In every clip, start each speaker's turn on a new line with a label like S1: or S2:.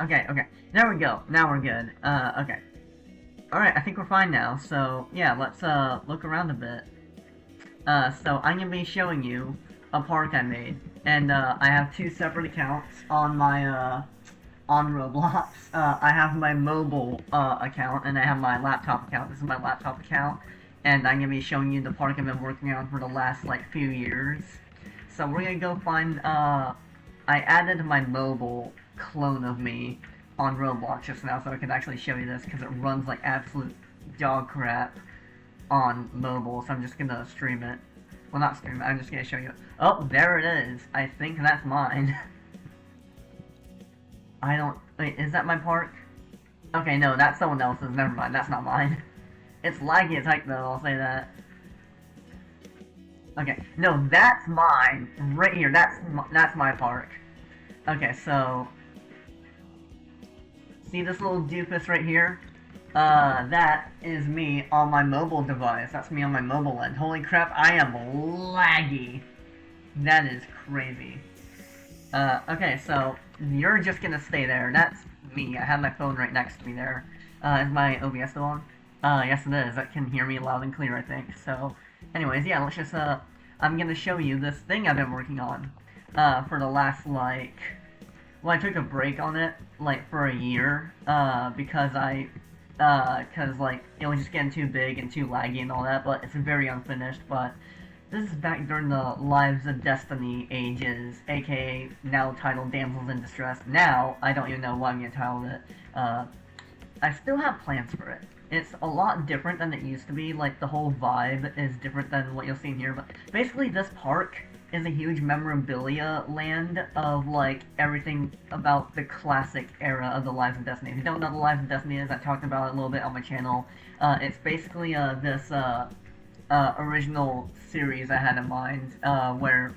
S1: Okay, okay. There we go. Now we're good. Okay. Alright, I think we're fine now. So, yeah, let's, look around a bit. So I'm gonna be showing you a park I made. And, I have two separate accounts on my, on Roblox. I have my mobile, account, and I have my laptop account. This is my laptop account. And I'm gonna be showing you the park I've been working on for the last, like, few years. So we're gonna go find, I added my mobile clone of me on Roblox just now so I can actually show you this because it runs like absolute dog crap on mobile, so I'm just gonna stream it. Well, not stream it, I'm just gonna show you. Oh, there it is. I think that's mine. I don't... Wait, is that my park? Okay, no, that's someone else's. Never mind, that's not mine. It's laggy as heck though, I'll say that. Okay, no, that's mine. Right here, that's my park. Okay, so see this little doofus right here? That is me on my mobile device. That's me on my mobile end. Holy crap, I am laggy. That is crazy. Okay, so you're just gonna stay there. That's me. I have my phone right next to me there. Is my OBS still on? Yes it is. That can hear me loud and clear, I think. So, anyways, yeah, let's just, I'm gonna show you this thing I've been working on, for the last, like, well, I took a break on it, like, for a year, cause, like, it was just getting too big and too laggy and all that, but it's very unfinished, but this is back during the Lives of Destiny ages, aka now titled Damsels in Distress. Now, I don't even know what I'm gonna title it. I still have plans for it. It's a lot different than it used to be, like, the whole vibe is different than what you'll see in here, but basically this park is a huge memorabilia land of, like, everything about the classic era of the Lives of Destiny. If you don't know what the Lives of Destiny is, I talked about it a little bit on my channel. It's basically, this, original series I had in mind, where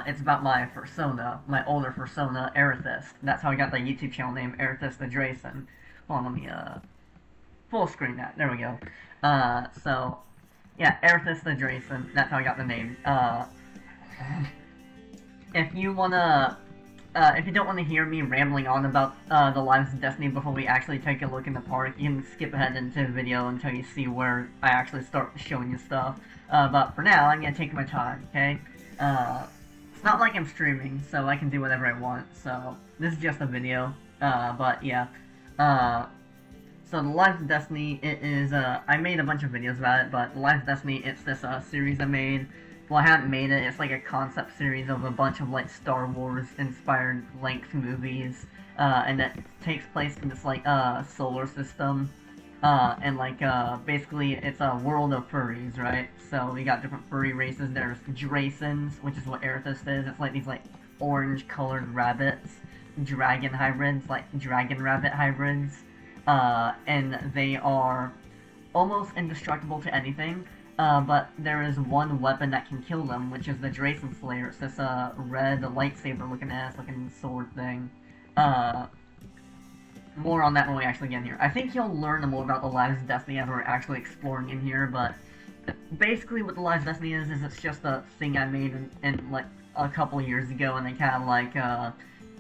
S1: it's about my persona, my older persona, Aerithist. That's how I got the YouTube channel name, Aerithist the Drayson. Hold on, let me, full screen that. There we go. So, yeah, Aerithist the Drayson. That's how I got the name. If you wanna, if you don't want to hear me rambling on about the Lives of Destiny before we actually take a look in the park, you can skip ahead into the video until you see where I actually start showing you stuff. But for now, I'm gonna take my time, okay? It's not like I'm streaming, so I can do whatever I want, so this is just a video. But yeah. So the Lives of Destiny, it is, I made a bunch of videos about it, but the Lives of Destiny, it's this, series I made. Well, I haven't made it, it's like a concept series of a bunch of, like, Star Wars-inspired length movies, and it takes place in this, like, solar system, and, like, basically, it's a world of furries, right? So, we got different furry races. There's Draysons, which is what Aerithist is. It's like these, like, orange-colored rabbits, dragon hybrids, like, dragon rabbit hybrids, and they are almost indestructible to anything, but there is one weapon that can kill them, which is the Drayson Slayer. It's this, red lightsaber-looking ass-looking sword thing. More on that when we actually get in here. I think you'll learn more about the Lives of Destiny as we're actually exploring in here, but basically what the Lives of Destiny is it's just a thing I made in like, a couple years ago, and they kind of, like,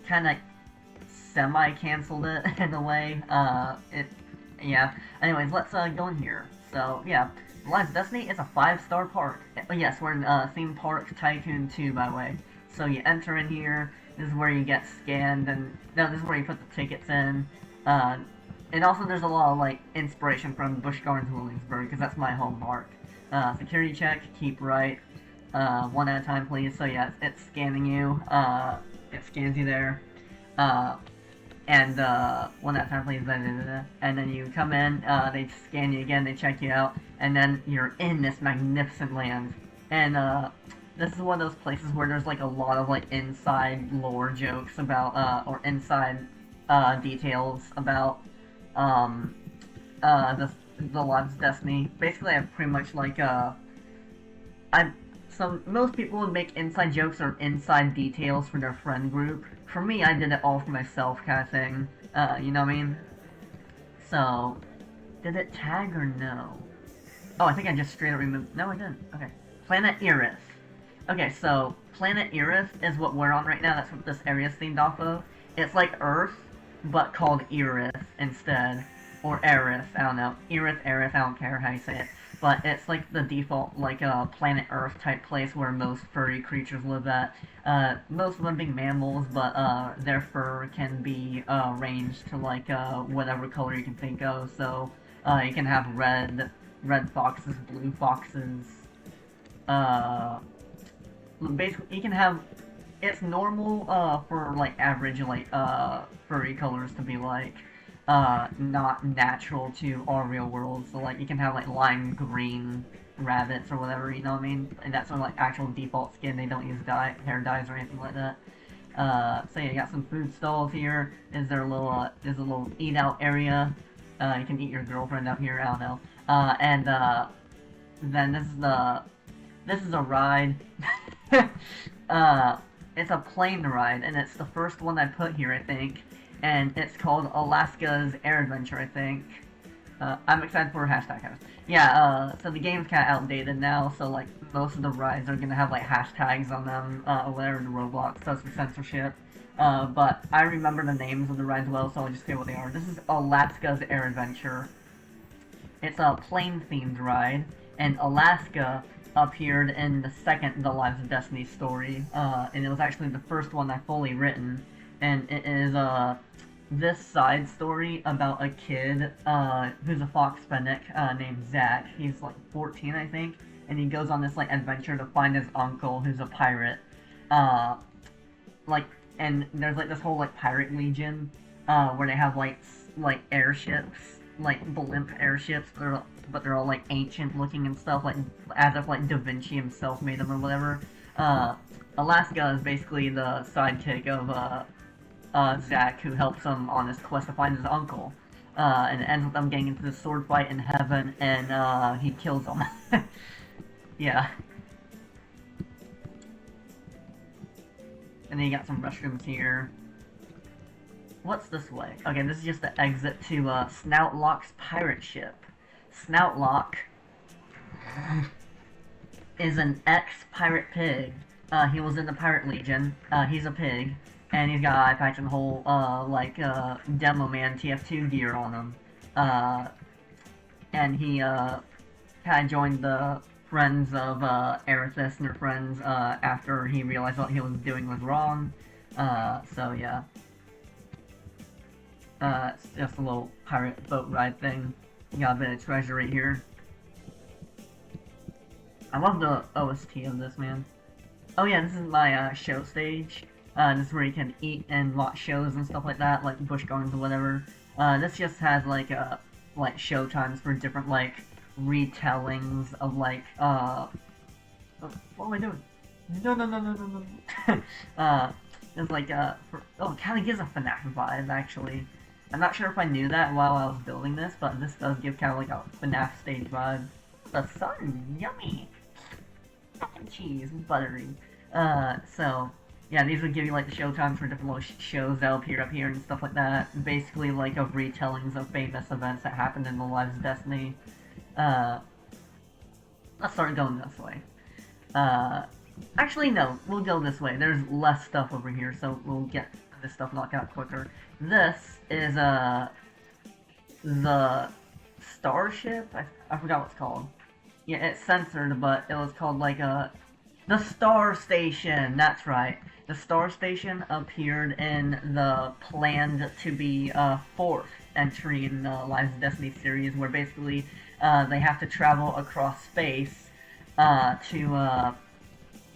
S1: kind of semi-canceled it, in a way. Yeah. Anyways, let's, go in here. So, yeah. Lives of Destiny is a 5-star park. Yes, we're in, Theme Park Tycoon 2, by the way. So you enter in here, this is where you get scanned, and, no, this is where you put the tickets in. And also there's a lot of, like, inspiration from Busch Gardens, Williamsburg, because that's my home park. Security check, keep right, one at a time, please. So yeah, it's scanning you, it scans you there, and, one at a time, please, and then you come in, they scan you again, they check you out, and then you're in this magnificent land. And, this is one of those places where there's, like, a lot of, like, inside lore jokes about, or inside, details about, the Lives of Destiny. Basically, I pretty much, like, so most people would make inside jokes or inside details for their friend group. For me, I did it all for myself, kind of thing. You know what I mean? So, did it tag or no? Oh, I think I just straight up removed. No, I didn't. Okay. Planet Eris. Okay, so Planet Eris is what we're on right now. That's what this area is themed off of. It's like Earth, but called Earith instead. Or Aerith, I don't know. Earith, Aerith, I don't care how you say it. But it's like the default, like planet Earth type place where most furry creatures live at. Most of them being mammals, but their fur can be ranged to like whatever color you can think of. So you can have red foxes, blue foxes. Basically, you can have. It's normal for like average like furry colors to be like not natural to our real world. So like you can have like lime green rabbits or whatever, you know what I mean? And that's on like actual default skin. They don't use hair dyes or anything like that. So yeah, you got some food stalls here. Is there a little there's a little eat out area. You can eat your girlfriend out here. I don't know. And then this is a ride. It's a plane ride, and it's the first one I put here, I think. And it's called Alaska's Air Adventure, I think. I'm excited for hashtag. Yeah, so the game's kind of outdated now, so like most of the rides are gonna have like hashtags on them, whatever the Roblox does for censorship. But I remember the names of the rides well, so I'll just say what they are. This is Alaska's Air Adventure. It's a plane-themed ride, and Alaska appeared in the second The Lives of Destiny story, and it was actually the first one I fully written, and it is this side story about a kid who's a fox fennec named Zach. He's like 14, I think, and he goes on this like adventure to find his uncle who's a pirate. And there's like this whole like pirate legion where they have like airships, like blimp airships, but they're all like ancient looking and stuff, like as if like Da Vinci himself made them or whatever. Alaska is basically the sidekick of Zach, who helps him on his quest to find his uncle. And it ends with them getting into this sword fight in heaven, and he kills him. Yeah. And then you got some restrooms here. What's this way? Okay, this is just the exit to Snoutlock's pirate ship. Snoutlock is an ex-pirate pig. He was in the Pirate Legion. He's a pig, and he's got an eye patch and whole Demo Man TF2 gear on him. And he kind of joined the Friends of Aerithis and her friends after he realized what he was doing was wrong. So yeah. It's just a little pirate boat ride thing. You got a bit of treasure right here. I love the OST of this, man. Oh yeah, this is my show stage. This is where you can eat and watch shows and stuff like that, like Busch Gardens or whatever. This just has like show times for different like retellings of like what am I doing? No. There's like it kind of gives a FNAF vibe actually. I'm not sure if I knew that while I was building this, but this does give kind of like a FNAF stage vibe. The sun, yummy! Fucking cheese, buttery. So, yeah, these would give you like the show times for different little shows that appear up here and stuff like that. Basically like of retellings of famous events that happened in the Lives of Destiny. Let's start going this way. Actually no, we'll go this way. There's less stuff over here, so we'll get this stuff knocked out quicker. This is the Starship? I forgot what it's called. Yeah, it's censored, but it was called like the Star Station, that's right. The Star Station appeared in the planned to be fourth entry in the Lives of Destiny series, where basically they have to travel across space to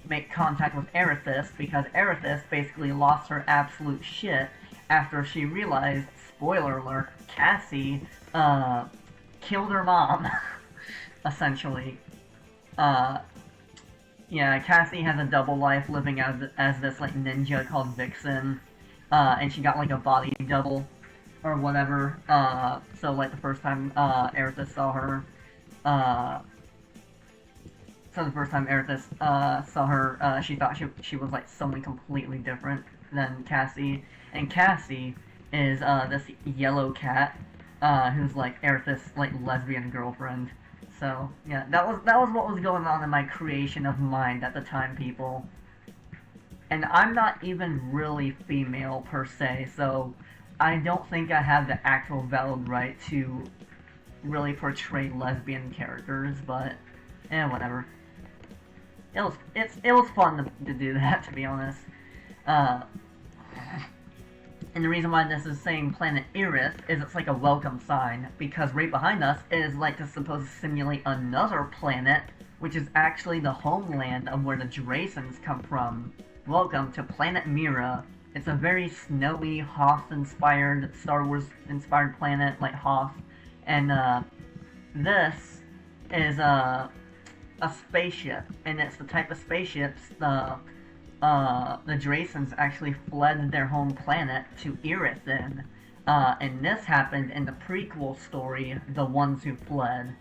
S1: make contact with Aerithis, because Aerithis basically lost her absolute shit after she realized, spoiler alert, Cassie killed her mom, essentially. Yeah, Cassie has a double life living as this like ninja called Vixen, and she got like a body double or whatever. So like the first time Aerithis saw her, saw her, she thought she was like someone completely different than Cassie, and Cassie is this yellow cat who's like Aerithis' like lesbian girlfriend. So yeah, that was what was going on in my creation of mind at the time, people. And I'm not even really female per se, so I don't think I have the actual valid right to really portray lesbian characters, but whatever. It was fun to do that, to be honest. Uh, and the reason why this is saying Planet Eris is it's like a welcome sign, because right behind us is like to supposed to simulate another planet, which is actually the homeland of where the Draysons come from. Welcome to Planet Mira. It's a very snowy, Hoth-inspired, Star Wars-inspired planet, like Hoth. And this is a spaceship, and it's the type of spaceships the Draysons actually fled their home planet to Eris in. And this happened in the prequel story, The Ones Who Fled.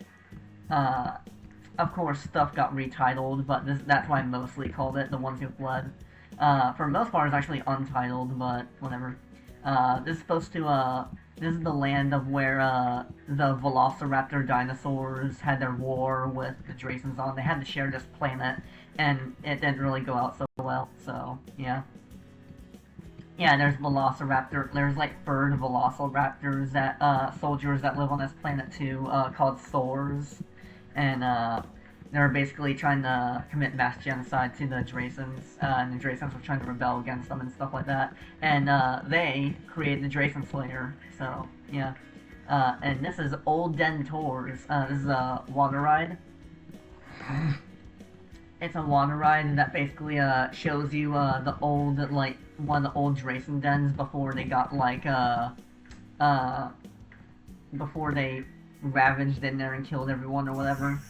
S1: Of course, stuff got retitled, but that's why I mostly called it The Ones Who Fled. For the most part, it's actually untitled, but whatever. This is supposed to, this is the land of where, the Velociraptor dinosaurs had their war with the Draysons on. They had to share this planet, and it didn't really go out so well, so, yeah. Yeah, there's Velociraptor, there's like bird Velociraptors that, soldiers that live on this planet too, called Thors, and, they were basically trying to commit mass genocide to the Draysons, and the Draysons were trying to rebel against them and stuff like that. And they created the Drayson Slayer, so yeah. And this is Old Den Tours. This is a water ride. It's a water ride that basically shows you the old, like, one of the old Drayson dens before they got, like, before they ravaged in there and killed everyone or whatever.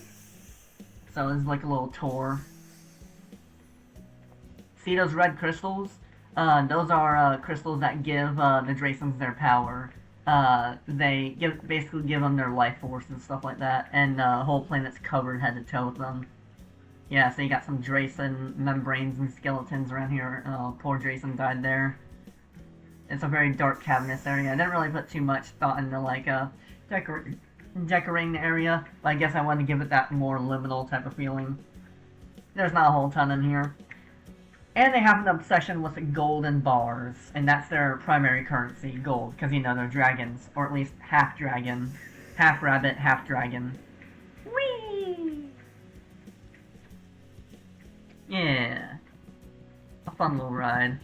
S1: So this is like a little tour. See those red crystals? Those are crystals that give the Draysons their power. They basically give them their life force and stuff like that, and the whole planet's covered head to toe with them. Yeah, so you got some Drayson membranes and skeletons around here. Oh, poor Drayson died there. It's a very dark cavernous area. I didn't really put too much thought into like decorating the area, but I guess I wanted to give it that more liminal type of feeling. There's not a whole ton in here. And they have an obsession with golden bars, and that's their primary currency, gold, because, you know, they're dragons, or at least half dragon. Half rabbit, half dragon. Whee! Yeah. A fun little ride.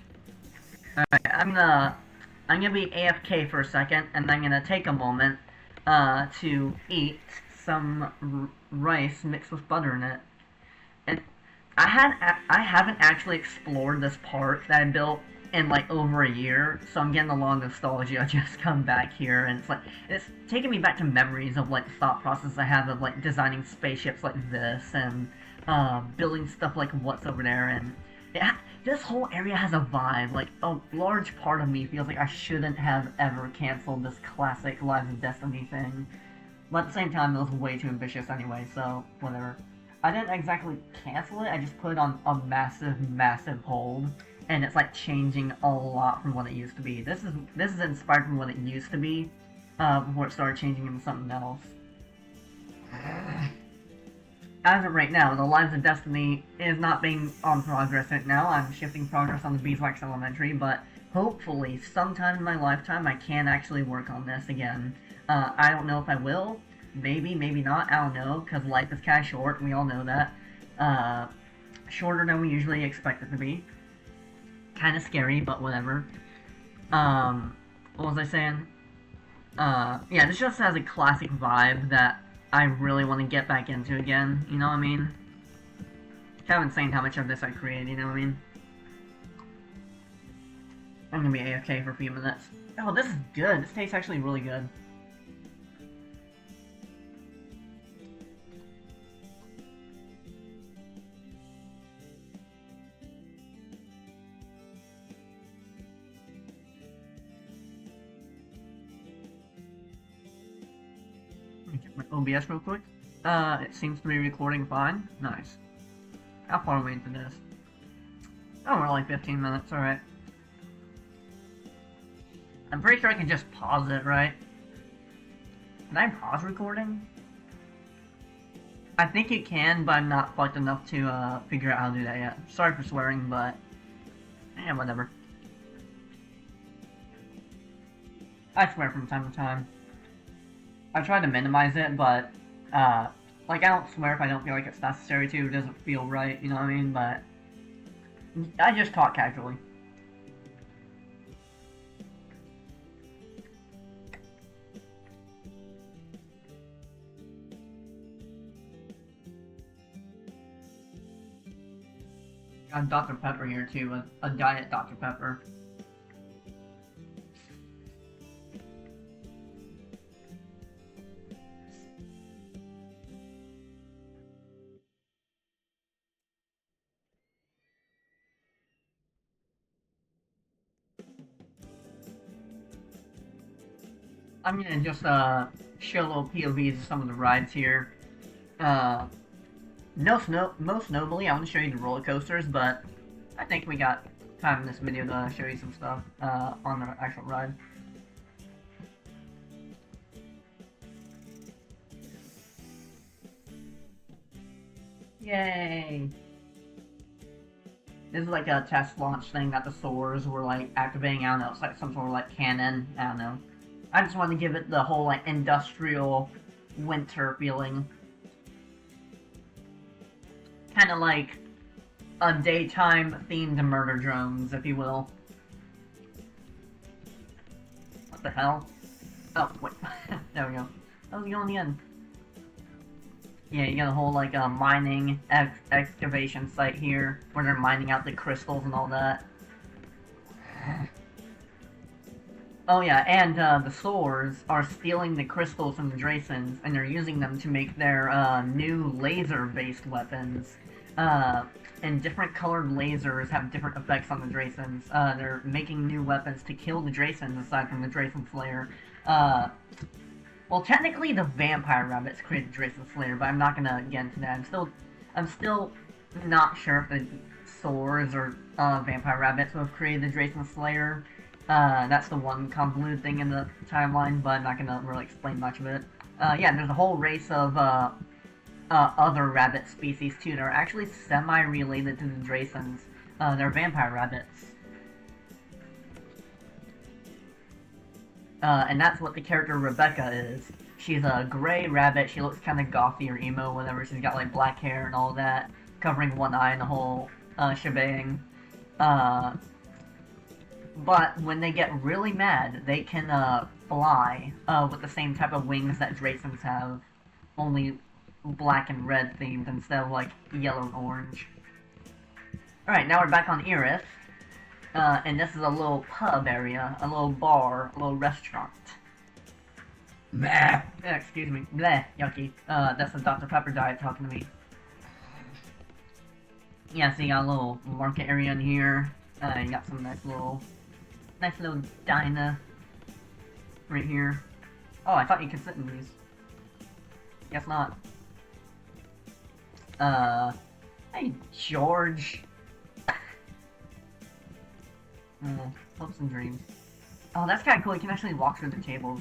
S1: Alright, I'm gonna be AFK for a second, and I'm gonna take a moment to eat some rice mixed with butter in it. And I haven't actually explored this park that I built in like over a year, so I'm getting a lot of nostalgia just come back here, and it's taking me back to memories of like the thought process I have of like designing spaceships like this and building stuff like what's over there, and this whole area has a vibe. Like, a large part of me feels like I shouldn't have ever canceled this classic Lives of Destiny thing. But at the same time, it was way too ambitious anyway, so whatever. I didn't exactly cancel it, I just put it on a massive, massive hold. And it's like changing a lot from what it used to be. This is inspired from what it used to be, before it started changing into something else. As of right now, the Lives of Destiny is not being on progress right now. I'm shifting progress on the Beeswax Elementary, but hopefully, sometime in my lifetime, I can actually work on this again. I don't know if I will. Maybe, maybe not. I don't know, because life is kind of short, and we all know that. Shorter than we usually expect it to be. Kind of scary, but whatever. What was I saying? Yeah, this just has a classic vibe that I really want to get back into again, you know what I mean? Kind of insane how much of this I created, you know what I mean? I'm gonna be AFK for a few minutes. Oh, this is good. This tastes actually really good. My OBS real quick. It seems to be recording fine. Nice. How far are we into this? Oh, we're like 15 minutes, alright. I'm pretty sure I can just pause it, right? Can I pause recording? I think you can, but I'm not fucked enough to figure out how to do that yet. Sorry for swearing, but Yeah, whatever. I swear from time to time. I try to minimize it, but, like, I don't swear if I don't feel like it's necessary to. It doesn't feel right, you know what I mean? But I just talk casually. Got Dr. Pepper here too, a diet Dr. Pepper. I'm gonna just show little POVs of some of the rides here. Most notably, I want to show you the roller coasters, but I think we got time in this video to show you some stuff on the actual ride. Yay! This is like a test launch thing that the swords were like activating. I don't know, it's like some sort of like cannon. I don't know. I just wanted to give it the whole like industrial winter feeling. Kind of like a daytime themed murder drones, if you will. What the hell? Oh, wait. There we go. That was going the end. Yeah, you got a whole, like, mining excavation site here, where they're mining out the crystals and all that. Oh yeah, and the Swords are stealing the crystals from the Draysons, and they're using them to make their new laser-based weapons. And different colored lasers have different effects on the Draysons. They're making new weapons to kill the Draysons aside from the Drayson Slayer. Well, technically the Vampire Rabbits created Drayson Slayer, but I'm not gonna get into that. I'm still not sure if the Swords or Vampire Rabbits would have created the Drayson Slayer. That's the one convoluted thing in the timeline, but I'm not gonna really explain much of it. Yeah, there's a whole race of other rabbit species too. They're actually semi-related to the Draysons. They're vampire rabbits. And that's what the character Rebecca is. She's a gray rabbit. She looks kind of gothy or emo, whatever. She's got like black hair and all that, covering one eye and the whole shebang. But when they get really mad, they can fly with the same type of wings that Draysons have, only black and red themed instead of like yellow and orange. Alright, now we're back on Earith. And this is a little pub area, a little bar, a little restaurant. Bleh. Excuse me. Bleh, yucky. That's the Dr. Pepper diet talking to me. Yeah, so you got a little market area in here. You got some nice little diner right here. Oh, I thought you could sit in these. Guess not. Hey, George. Hopes and dreams. Oh, that's kind of cool. You can actually walk through the tables.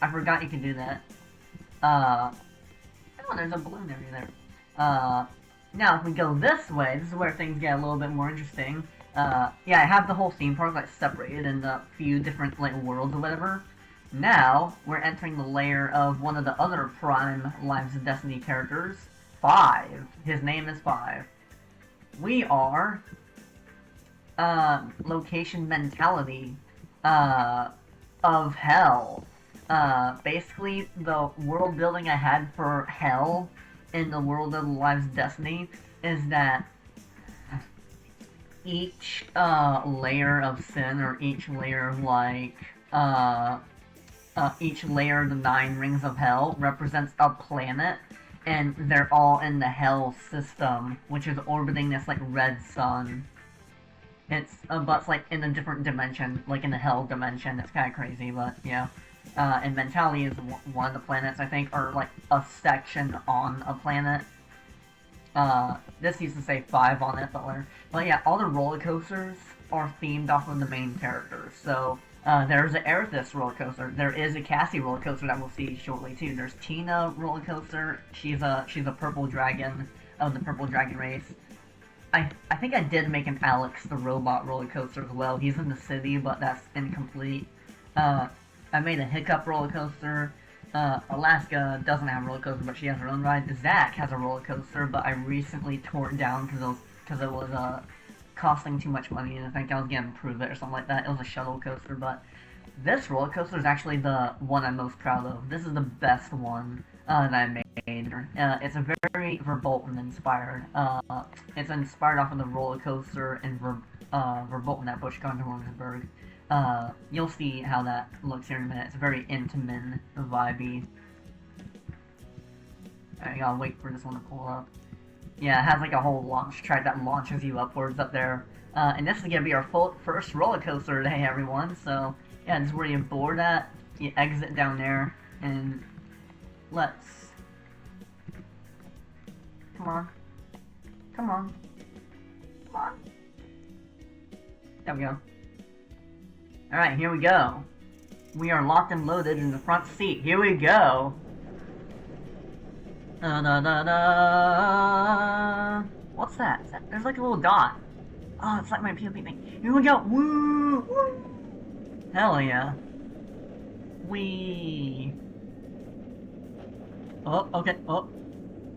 S1: I forgot you could do that. Oh, there's a balloon area there. Now, if we go this way, this is where things get a little bit more interesting. Yeah, I have the whole theme park like separated into a few different like worlds or whatever. Now, we're entering the lair of one of the other prime Lives of Destiny characters, 5. His name is 5. We are location mentality of hell. Basically, the world building I had for hell in the world of Lives of Destiny is that each layer of sin, or each layer of like each layer of the 9 rings of hell represents a planet, and they're all in the hell system, which is orbiting this like red sun. It's but it's like in a different dimension, like in the hell dimension. It's kind of crazy, but yeah. And mentality is one of the planets, I think, or like a section on a planet. This used to say 5 on it, but yeah, all the roller coasters are themed off of the main characters. So there's an Erithus roller coaster. There is a Cassie roller coaster that we'll see shortly too. There's Tina roller coaster. She's a purple dragon of the purple dragon race. I think I did make an Alex the Robot roller coaster as well. He's in the city, but that's incomplete. I made a Hiccup roller coaster. Alaska doesn't have a roller coaster, but she has her own ride. Zach has a roller coaster, but I recently tore it down because it was costing too much money, and I think I was gonna improve it or something like that. It was a shuttle coaster, but this roller coaster is actually the one I'm most proud of. This is the best one that I made. It's a very Verbolten inspired. It's inspired off of the roller coaster in Verbolten at Busch Gardens Williamsburg. You'll see how that looks here in a minute. It's very Intamin vibey. I gotta wait for this one to pull up. Yeah, it has like a whole launch track that launches you upwards up there. And this is gonna be our first roller coaster today, everyone. So yeah, this is where you board at. You exit down there, and let's. Come on. Come on. Come on. There we go. Alright, here we go. We are locked and loaded in the front seat. Here we go. Da da da da. What's that? There's like a little dot. Oh, it's like my POV thing. Here we go. Woo! Woo! Hell yeah. Wee. Oh, okay. Oh.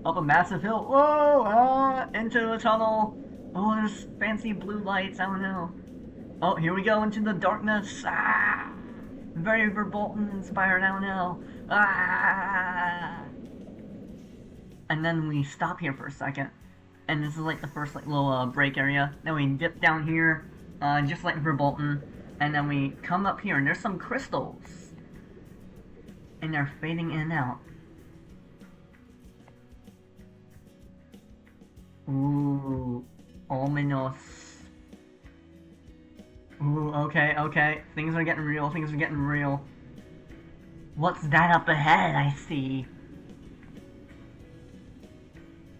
S1: Up a massive hill. Whoa! Into a tunnel. Oh, there's fancy blue lights. I don't know. Oh, here we go into the darkness. Ah! Very Verbolten inspired. I don't know. Ah! And then we stop here for a second. And this is like the first like little break area. Then we dip down here, just like Verbolten. And then we come up here, and there's some crystals. And they're fading in and out. Ooh, ominous. Ooh, okay, okay. Things are getting real, things are getting real. What's that up ahead I see?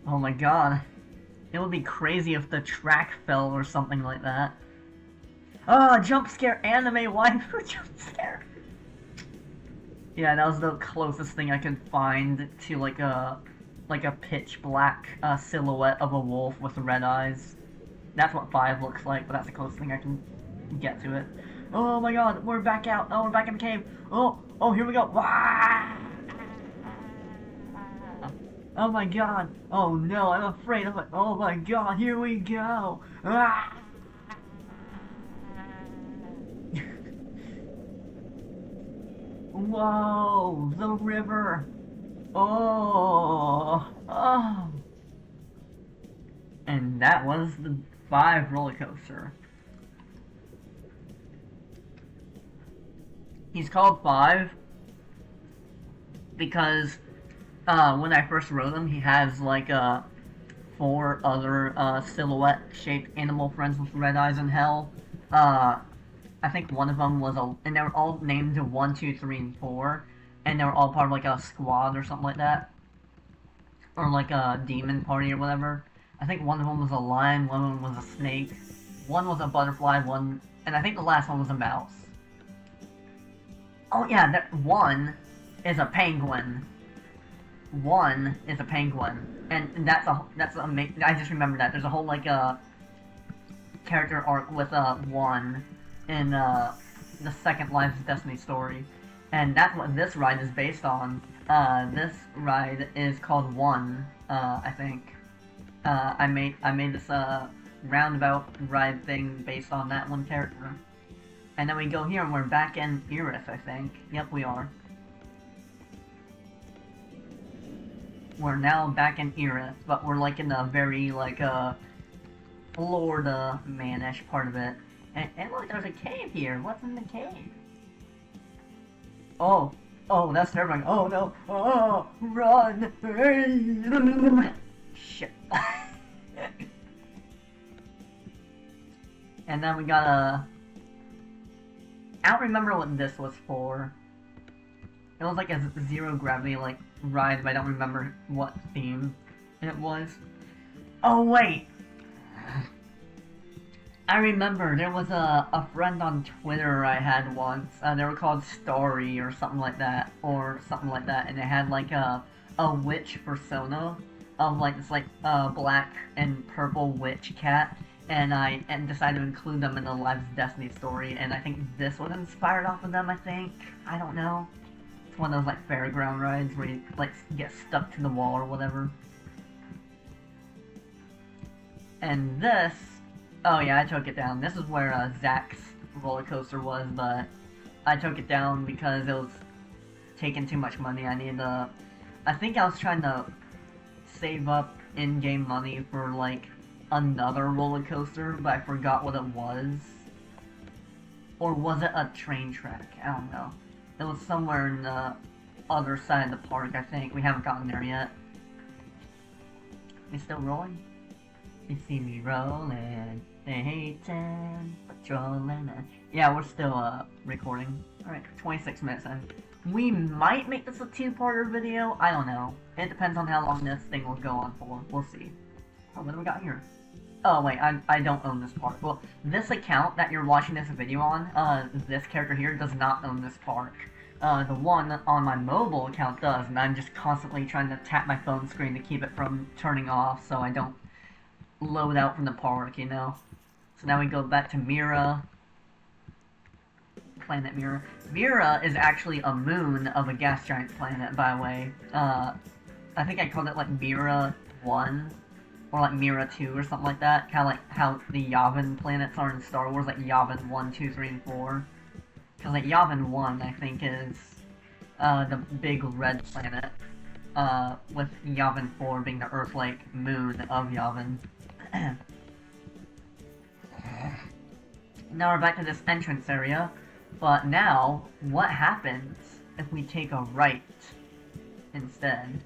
S1: Oh my god. It would be crazy if the track fell or something like that. Oh, jump scare anime waifu jump scare. Yeah, that was the closest thing I could find to like a pitch black silhouette of a wolf with red eyes. That's what 5 looks like, but that's the closest thing I can get to it. Oh my god, we're back out. Oh, we're back in the cave. Oh, here we go. Wah! Oh my god. Oh no, I'm afraid. I'm like, oh my god, here we go. Ah! Whoa, the river. Oh. And that was the 5 roller coaster. He's called 5 because when I first wrote him, he has like 4 other silhouette-shaped animal friends with red eyes in hell. I think one of them was and they were all named 1, 2, 3, and 4, and they were all part of like a squad or something like that, or like a demon party or whatever. I think one of them was a lion, one of them was a snake, one was a butterfly, and I think the last one was a mouse. Oh yeah, that one is a penguin. One is a penguin, and that's amazing. I just remembered that. There's a whole like character arc with one in the second Lives of Destiny story, and that's what this ride is based on. This ride is called One, I think. I made this roundabout ride thing based on that one character. And then we go here and we're back in Erith, I think. Yep, we are. We're now back in Erith, but we're like in a very like Florida man-ish part of it. And look, there's a cave here. What's in the cave? Oh, that's terrifying. Oh no! Oh, run! Shit. And then we got a. I don't remember what this was for. It was like a zero gravity like ride, but I don't remember what theme it was. Oh wait! I remember, there was a friend on Twitter I had once, they were called Starry or something like that, and they had like a witch persona, of like this black and purple witch cat, and I decided to include them in the Lives of Destiny story, and I think this was inspired off of them. I don't know. It's one of those like fairground rides where you like get stuck to the wall or whatever. And this, oh yeah, I took it down. This is where Zach's roller coaster was, but I took it down because it was taking too much money. I think I was trying to save up in-game money for like another roller coaster, but I forgot what it was. Or was it a train track? I don't know. It was somewhere in the other side of the park, I think. We haven't gotten there yet. We still rolling? You see me rolling, hating, patrolling. Yeah, we're still recording. Alright, 26 minutes in. We might make this a two-parter video. I don't know. It depends on how long this thing will go on for. We'll see. Oh, what do we got here? Oh, wait, I don't own this park. Well, this account that you're watching this video on, this character here does not own this park. The one on my mobile account does, and I'm just constantly trying to tap my phone screen to keep it from turning off so I don't load out from the park, you know? So now we go back to Mira. Planet Mira. Mira is actually a moon of a gas giant planet, by the way. I think I called it like Mira 1, or like Mira 2 or something like that. Kind of like how the Yavin planets are in Star Wars, like Yavin 1, 2, 3, and 4. Because like Yavin 1, I think, is the big red planet, with Yavin 4 being the Earth-like moon of Yavin. Now we're back to this entrance area, but now, what happens if we take a right instead?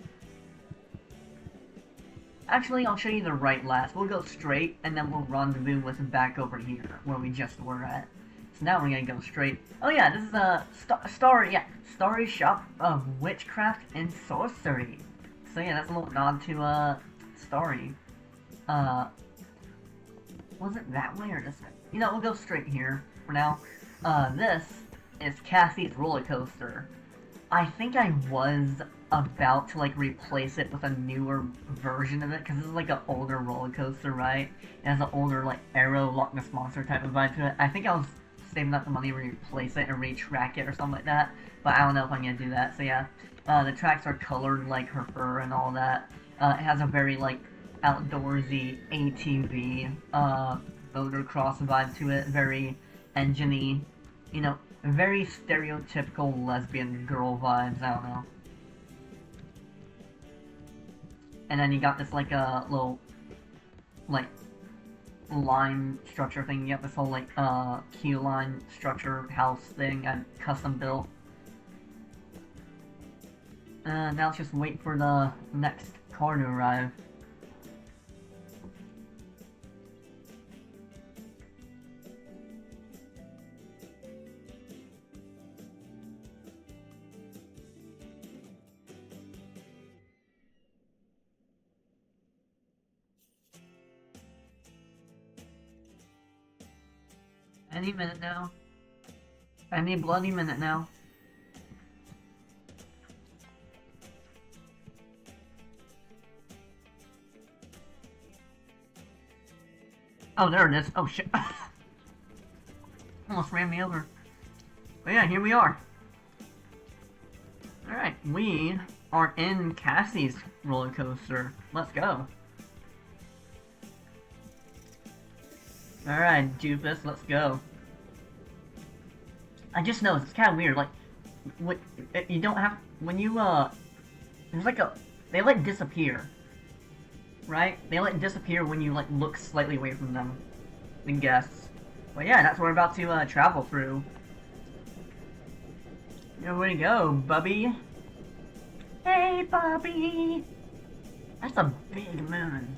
S1: Actually, I'll show you the right last. We'll go straight, and then we'll rendezvous with back over here, where we just were at. So now we're gonna go straight. Oh yeah, this is a Starry Shop of Witchcraft and Sorcery. So yeah, that's a little nod to, Starry. Was it that way or this way? You know, we'll go straight here for now. This is Cassie's roller coaster. I think I was about to like replace it with a newer version of it, because this is like an older roller coaster, right? It has an older like Arrow Loch Ness Monster type of vibe to it. I think I was saving up the money to replace it and retrack it or something like that, but I don't know if I'm gonna do that. So yeah, the tracks are colored like her fur and all that. It has a very like outdoorsy ATV motocross vibe to it, very engine-y, you know, very stereotypical lesbian girl vibes, I don't know. And then you got this like a little like line structure thing. You got this whole like queue line structure house thing I custom built. Now let's just wait for the next car to arrive. Any minute now. Any bloody minute now. Oh, there it is. Oh shit. Almost ran me over. But yeah, here we are. Alright, we are in Cassie's roller coaster. Let's go. Alright, Doofus, let's go. I just know, it's kind of weird, like, what, you don't have, when you, there's like a, they like disappear, right? They like disappear when you like look slightly away from them, I guess. But yeah, that's what we're about to, travel through. Here we go, Bubby. Hey, Bubby! That's a big moon.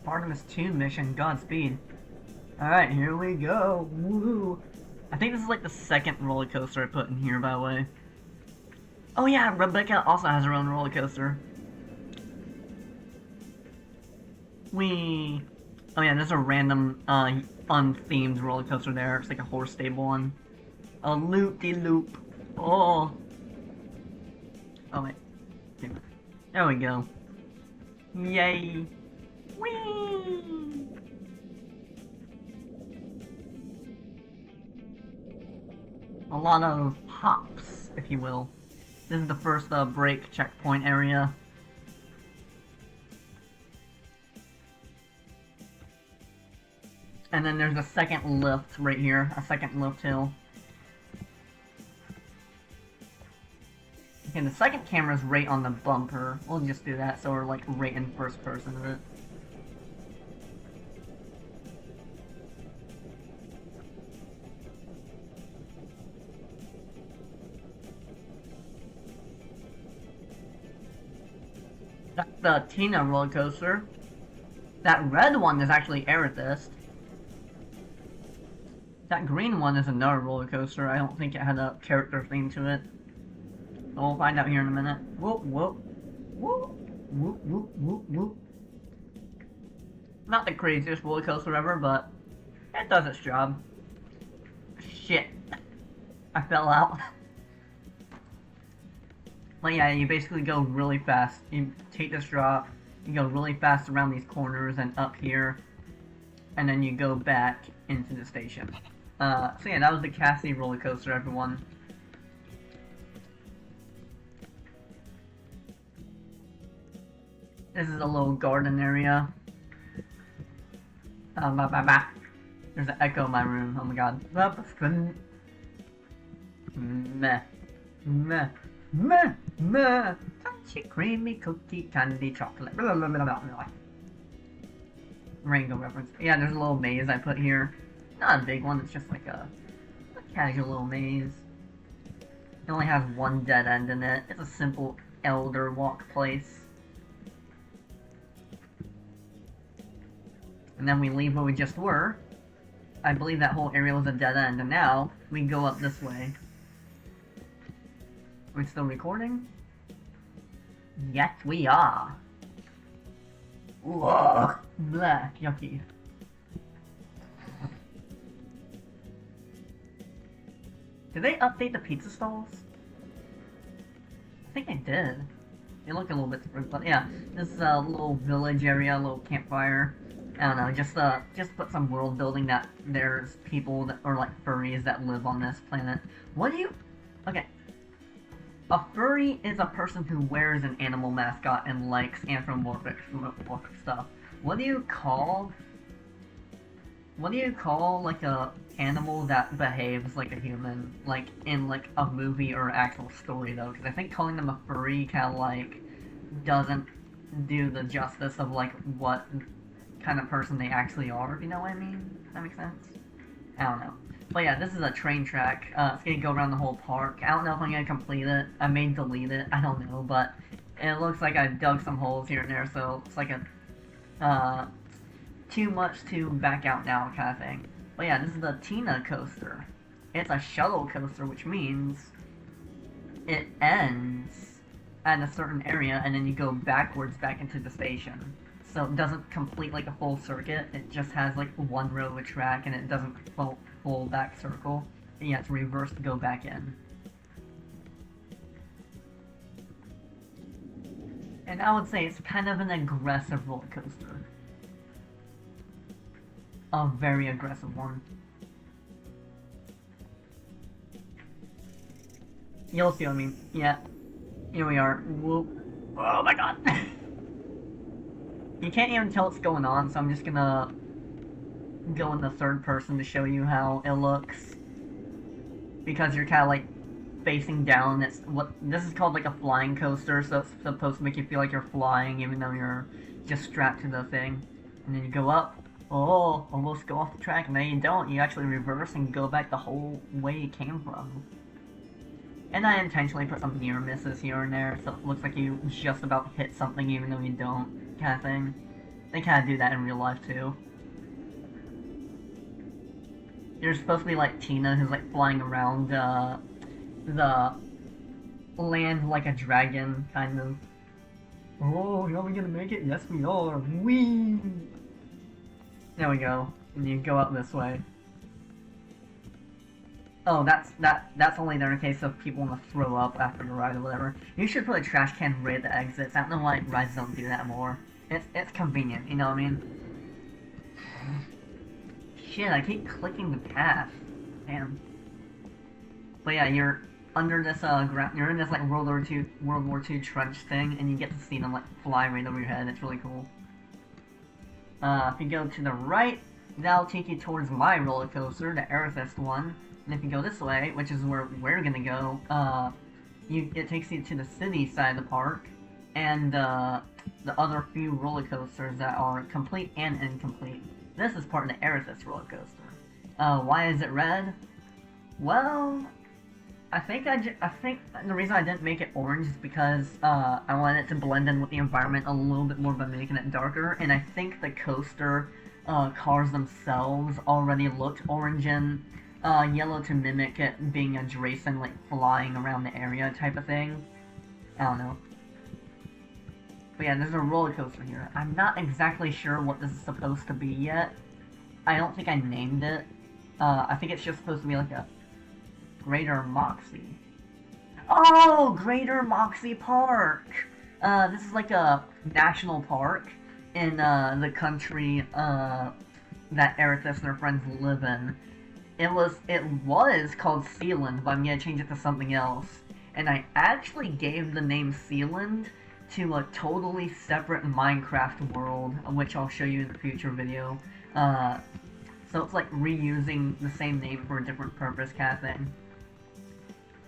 S1: Artemis 2 mission, Godspeed. Alright, here we go. Woo! I think this is like the second roller coaster I put in here, by the way. Oh yeah, Rebecca also has her own roller coaster. Whee! Oh yeah, there's a random, unthemed roller coaster there. It's like a horse stable one. A loop-de-loop. Oh! Oh wait. There we go. Yay! Whee! A lot of hops, if you will. This is the first break checkpoint area. And then there's a second lift right here, a second lift hill. Okay, the second camera's right on the bumper. We'll just do that so we're like right in first person of it. That's the Tina roller coaster. That red one is actually Amethyst. That green one is another roller coaster. I don't think it had a character theme to it. We'll find out here in a minute. Whoop, whoop. Whoop, whoop, whoop, whoop, whoop. Not the craziest roller coaster ever, but it does its job. Shit. I fell out. But yeah, you basically go really fast. You take this drop, you go really fast around these corners and up here, and then you go back into the station. So yeah, that was the Cassie roller coaster, everyone. This is a little garden area. There's an echo in my room. Oh my god. Meh. Meh. Meh. Meh. Crunchy, creamy, cookie, candy, chocolate. Blah, blah, blah, blah, blah. Rainbow reference. Yeah, there's a little maze I put here. Not a big one, it's just like a casual little maze. It only has one dead end in it. It's a simple elder walk place. And then we leave where we just were. I believe that whole area was a dead end, and now we go up this way. Are we still recording? Yes, we are. Ugh. Blah, yucky. Did they update the pizza stalls? I think they did. They look a little bit different, but yeah, this is a little village area, a little campfire. I don't know, just put some world building that there's people that are like furries that live on this planet. What do you? Okay. A furry is a person who wears an animal mascot and likes anthropomorphic stuff. What do you call like a animal that behaves like a human, like in like a movie or actual story though? Because I think calling them a furry kind of like doesn't do the justice of like what kind of person they actually are, if you know what I mean? Does that make sense? I don't know. But yeah, this is a train track. It's gonna go around the whole park. I don't know if I'm gonna complete it. I may delete it. I don't know, but it looks like I dug some holes here and there, so it's like a too much to back out now kind of thing. But yeah, this is the Tina coaster. It's a shuttle coaster, which means it ends at a certain area, and then you go backwards back into the station. So it doesn't complete like a full circuit, it just has like one row of a track and it doesn't full back circle. And you have to reverse to go back in. And I would say it's kind of an aggressive roller coaster. A very aggressive one. You'll see what I mean. Yeah. Here we are. Whoop. Oh my god. You can't even tell what's going on, so I'm just gonna go in the third person to show you how it looks. Because you're kind of like facing down. It's what this is called like a flying coaster, so it's supposed to make you feel like you're flying even though you're just strapped to the thing. And then you go up. Oh, almost go off the track, and then you don't. You actually reverse and go back the whole way you came from. And I intentionally put some near misses here and there, so it looks like you just about hit something even though you don't. Kind of thing. They kind of do that in real life too. You're supposed to be like Tina, who's like flying around the land like a dragon, kind of. Oh, are we gonna make it? Yes, we are. Whee! There we go. And you go up this way. Oh, that's only there in case of people want to throw up after the ride or whatever. You should put a trash can right at the exits. I don't know why rides don't do that more. It's convenient, you know what I mean? Shit, I keep clicking the path. Damn. But yeah, you're under this ground. You're in this like World War II trench thing, and you get to see them like fly right over your head. It's really cool. If you go to the right, that'll take you towards my roller coaster, the Amethyst one. And if you go this way, which is where we're gonna go, it takes you to the city side of the park, and the other few roller coasters that are complete and incomplete. This is part of the Amethyst roller coaster. Why is it red? Well, I think the reason I didn't make it orange is because I wanted it to blend in with the environment a little bit more by making it darker, and I think the coaster cars themselves already looked orange and yellow to mimic it being a Dracen, like flying around the area type of thing. I don't know. But yeah, there's a roller coaster here. I'm not exactly sure what this is supposed to be yet. I don't think I named it. I think it's just supposed to be like a Greater Moxie. Oh, Greater Moxie Park! This is like a national park in the country that Aerithus and her friends live in. It was called Sealand, but I'm gonna change it to something else. And I actually gave the name Sealand to a totally separate Minecraft world, which I'll show you in a future video. So it's like reusing the same name for a different purpose kind of thing.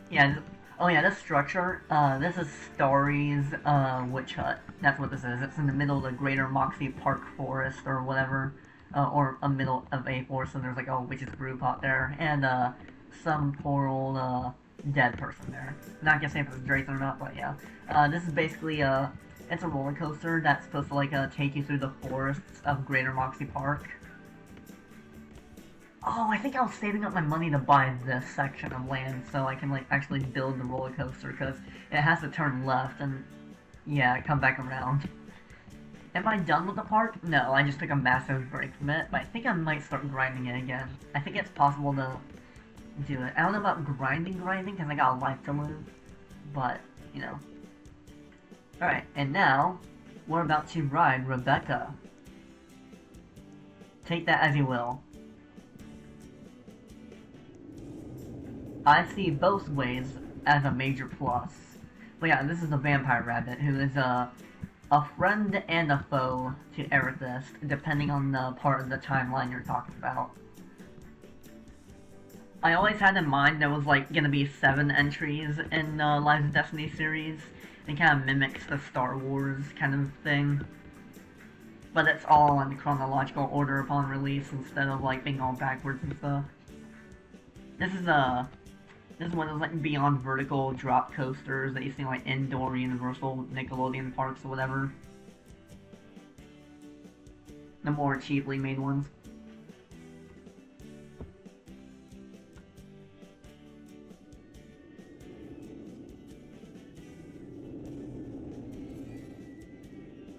S1: Yeah, oh yeah, this structure, this is Starry's Witch Hut. That's what this is. It's in the middle of the Greater Moxie Park Forest or whatever. Or a middle of a forest, and there's like a witch's brew pot there, and some poor old dead person there. Not gonna say if it's Drake or not, but yeah. This is basically it's a roller coaster that's supposed to like take you through the forests of Greater Moxie Park. Oh, I think I was saving up my money to buy this section of land so I can like actually build the roller coaster, because it has to turn left and yeah, come back around. Am I done with the park? No, I just took a massive break from it, but I think I might start grinding it again. I think it's possible to do it. I don't know about grinding, because I got a life to live, but, you know. Alright, and now, we're about to ride Rebecca. Take that as you will. I see both ways as a major plus. But yeah, this is the Vampire Rabbit, who is a friend and a foe to Aerithus, depending on the part of the timeline you're talking about. I always had in mind there was like gonna be 7 entries in Lives of Destiny series. It kind of mimics the Star Wars kind of thing. But it's all in chronological order upon release instead of like being all backwards and stuff. This is one of those like Beyond Vertical drop coasters that you see like indoor Universal Nickelodeon parks or whatever. The more cheaply made ones.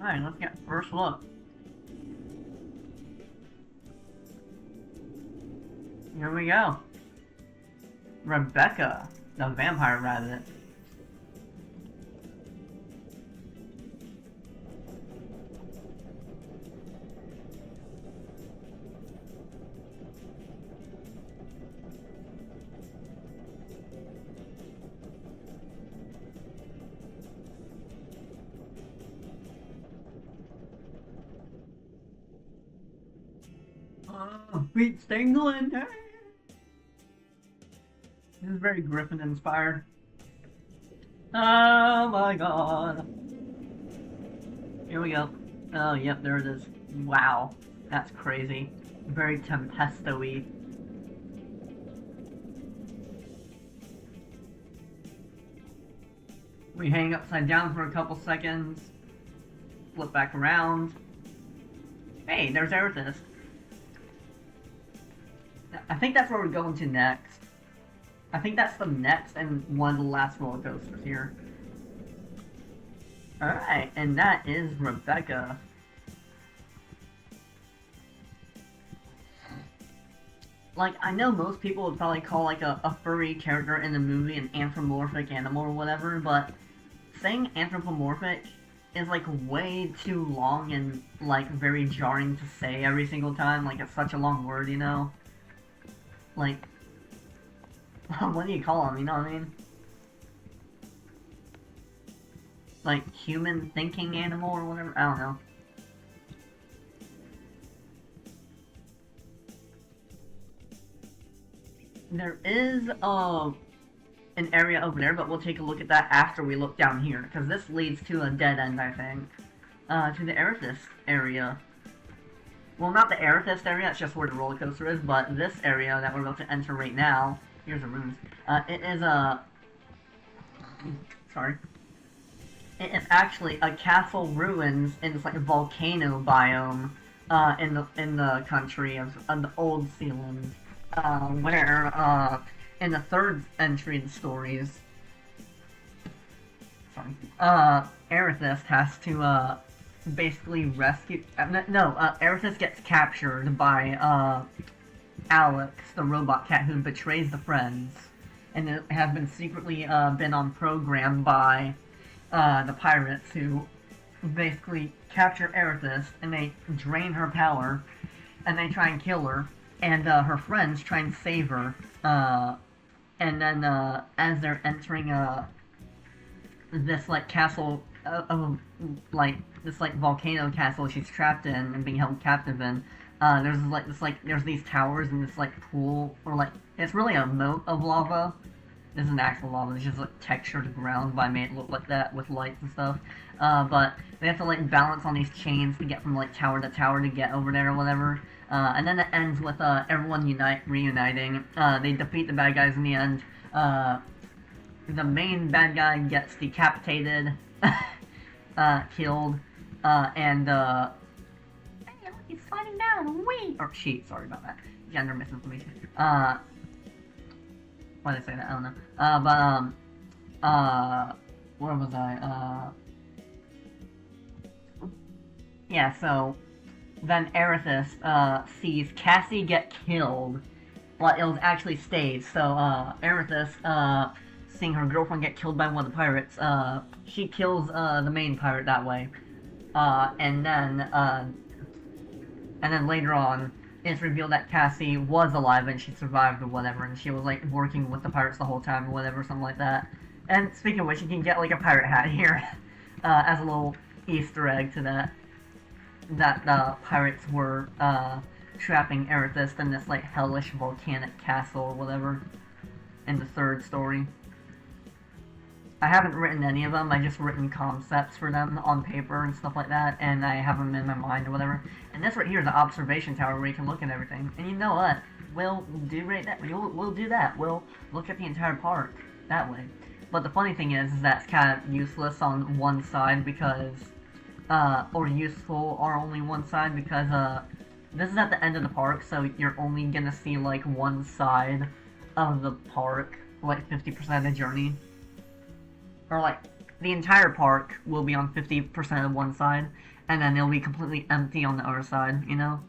S1: Alright, let's get first look. Here we go. Rebecca, the Vampire Rabbit. Oh, feet tingling. Hey. This is very Griffin inspired. Oh my god. Here we go. Oh, yep, there it is. Wow. That's crazy. Very Tempesto-y. We hang upside down for a couple seconds. Flip back around. Hey, there's Aerithus. I think that's where we're going to next. I think that's the next and one of the last roller coasters here. Alright, and that is Rebecca. Like, I know most people would probably call like a furry character in the movie an anthropomorphic animal or whatever, but saying anthropomorphic is like way too long and like very jarring to say every single time. Like it's such a long word, you know. Like, what do you call them? You know what I mean? Like human thinking animal or whatever. I don't know. There is an area over there, but we'll take a look at that after we look down here, because this leads to a dead end, I think. To the Amethyst area. Well, not the Amethyst area, it's just where the roller coaster is, but this area that we're about to enter right now, here's the runes. It is a... Sorry. It is actually a castle ruins in this like volcano biome in the country of the Old Sealand, where in the third entry of the stories, sorry, Amethyst has to basically rescue. Amethyst gets captured by Alex, the robot cat who betrays the friends, and it has been secretly been on program by the pirates who basically capture Amethyst and they drain her power and they try and kill her, and her friends try and save her. And then as they're entering this like castle like this like volcano castle she's trapped in and being held captive in, there's these towers and this like pool, or like it's really a moat of lava. This isn't actual lava, it's just like textured ground, but I made it look like that with lights and stuff. But they have to like balance on these chains to get from like tower to tower to get over there or whatever. And then it ends with everyone reuniting. They defeat the bad guys in the end. The main bad guy gets decapitated, killed, and hey, look, he's sliding down. Wee! Or she, sorry about that. Gender misinformation. Why did I say that? I don't know. Where was I? Yeah, so then Amethyst sees Cassie get killed, but it was actually staged. So Amethyst, seeing her girlfriend get killed by one of the pirates, she kills the main pirate that way, and then later on, it's revealed that Cassie was alive and she survived or whatever, and she was like working with the pirates the whole time or whatever, something like that. And speaking of which, you can get like a pirate hat here as a little Easter egg to that the pirates were trapping Amethyst in this like hellish volcanic castle or whatever in the third story. I haven't written any of them, I just written concepts for them on paper and stuff like that, and I have them in my mind or whatever. And this right here is the observation tower where you can look at everything. And you know what? We'll do right that. We'll do that. We'll look at the entire park that way. But the funny thing is that it's kind of useless on one side because, or useful on only one side because, this is at the end of the park, so you're only gonna see like one side of the park, like 50% of the journey. Or like, the entire park will be on 50% of one side, and then it'll be completely empty on the other side, you know?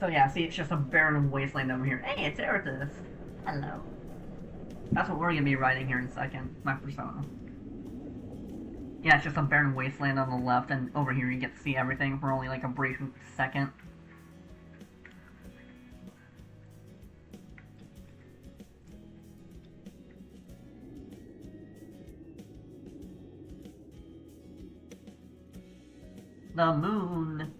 S1: So yeah, see, it's just a barren wasteland over here. Hey, it's Erithus! Hello. That's what we're gonna be riding here in a second, my persona. Yeah, it's just a barren wasteland on the left, and over here you get to see everything for only like a brief second. The moon.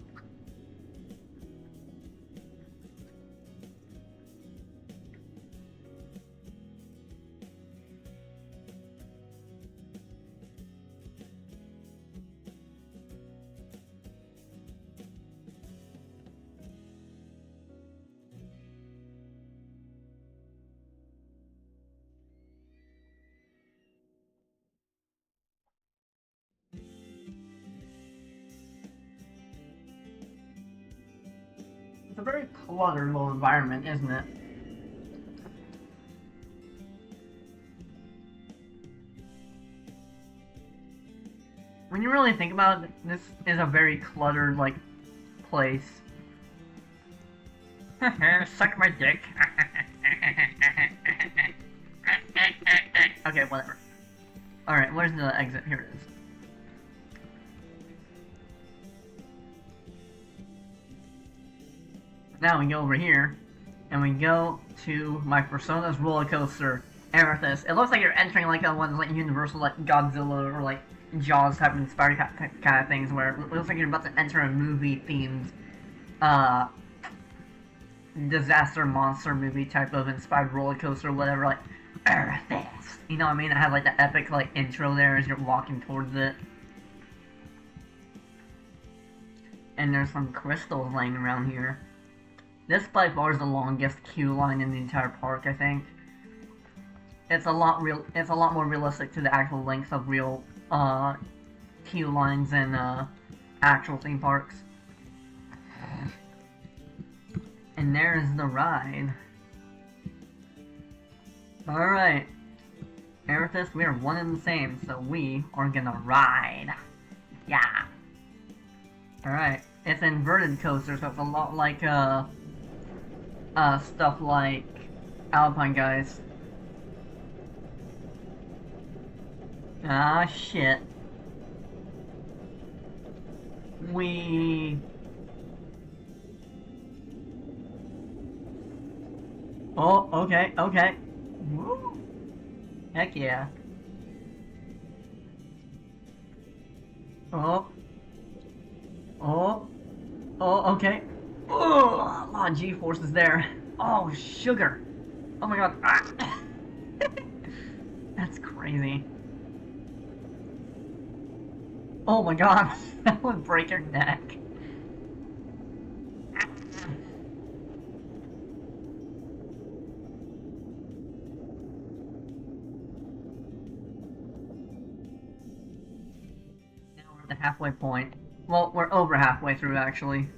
S1: It's a very cluttered little environment, isn't it? When you really think about it, this is a very cluttered, like, place. Suck my dick. Okay, whatever. Alright, where's the exit? Here it is. Now we go over here, and we go to my Persona's roller coaster, Amethyst. It looks like you're entering like a one like Universal, like Godzilla or like Jaws type of inspired kind of things, where it looks like you're about to enter a movie-themed, disaster monster movie type of inspired roller coaster, or whatever. Like Amethyst, you know what I mean? I have like the epic like intro there as you're walking towards it. And there's some crystals laying around here. This by far is the longest queue line in the entire park, I think. It's a lot more realistic to the actual length of real queue lines in actual theme parks. And there's the ride. Alright. Amethyst, we are one and the same, so we are gonna ride. Yeah. Alright. It's an inverted coaster, so it's a lot like stuff like Alpine Guys. Ah, shit. Oh, okay, okay. Woo. Heck yeah. Oh. Oh. Oh, okay. Oh, a lot of G-forces there. Oh, sugar. Oh my god. Ah. That's crazy. Oh my god. That would break your neck. Now we're at the halfway point. Well, we're over halfway through, actually.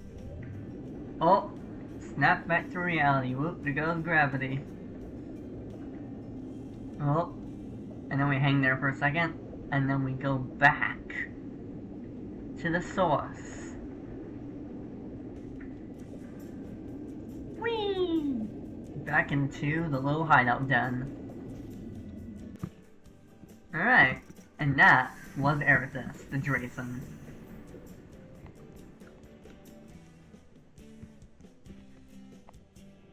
S1: Oh, snap back to reality. Whoop, there goes gravity. Oh, and then we hang there for a second, and then we go back to the source. Whee! Back into the little hideout den. Alright, and that was Amethyst, the Drayson.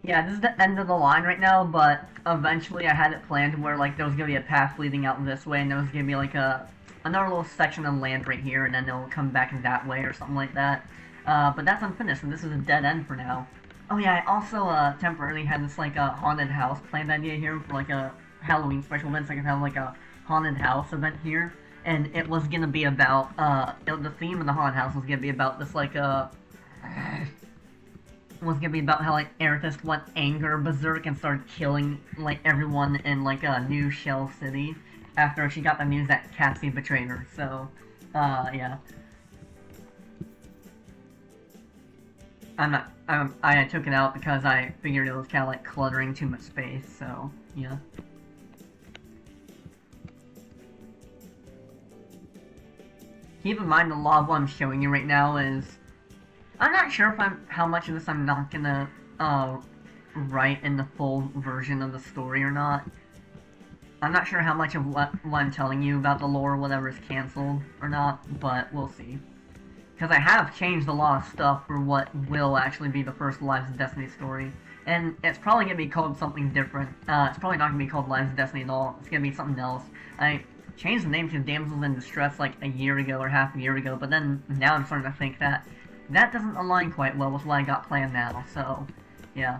S1: Yeah, this is the end of the line right now, but eventually I had it planned where like there was gonna be a path leading out this way, and there was gonna be like another little section of land right here, and then it'll come back that way or something like that. But that's unfinished, and this is a dead end for now. Oh yeah, I also temporarily had this like a haunted house planned idea here for like a Halloween special event, so I could have like a haunted house event here, and it was gonna be about the theme of the haunted house was gonna be about this like was gonna be about how like Amethyst went anger berserk and started killing like everyone in like a new Shell City after she got the news that Cassie betrayed her. So, yeah. I took it out because I figured it was kind of like cluttering too much space. So, yeah. Keep in mind, a lot of what I'm showing you right now is I'm not sure if how much of this I'm not gonna write in the full version of the story or not. I'm not sure how much of what I'm telling you about the lore or whatever is cancelled or not, but we'll see. Because I have changed a lot of stuff for what will actually be the first Lives of Destiny story. And it's probably gonna be called something different. It's probably not gonna be called Lives of Destiny at all. It's gonna be something else. I changed the name to Damsels in Distress like a year ago or half a year ago, but then now I'm starting to think that that doesn't align quite well with what I got planned now, so, yeah.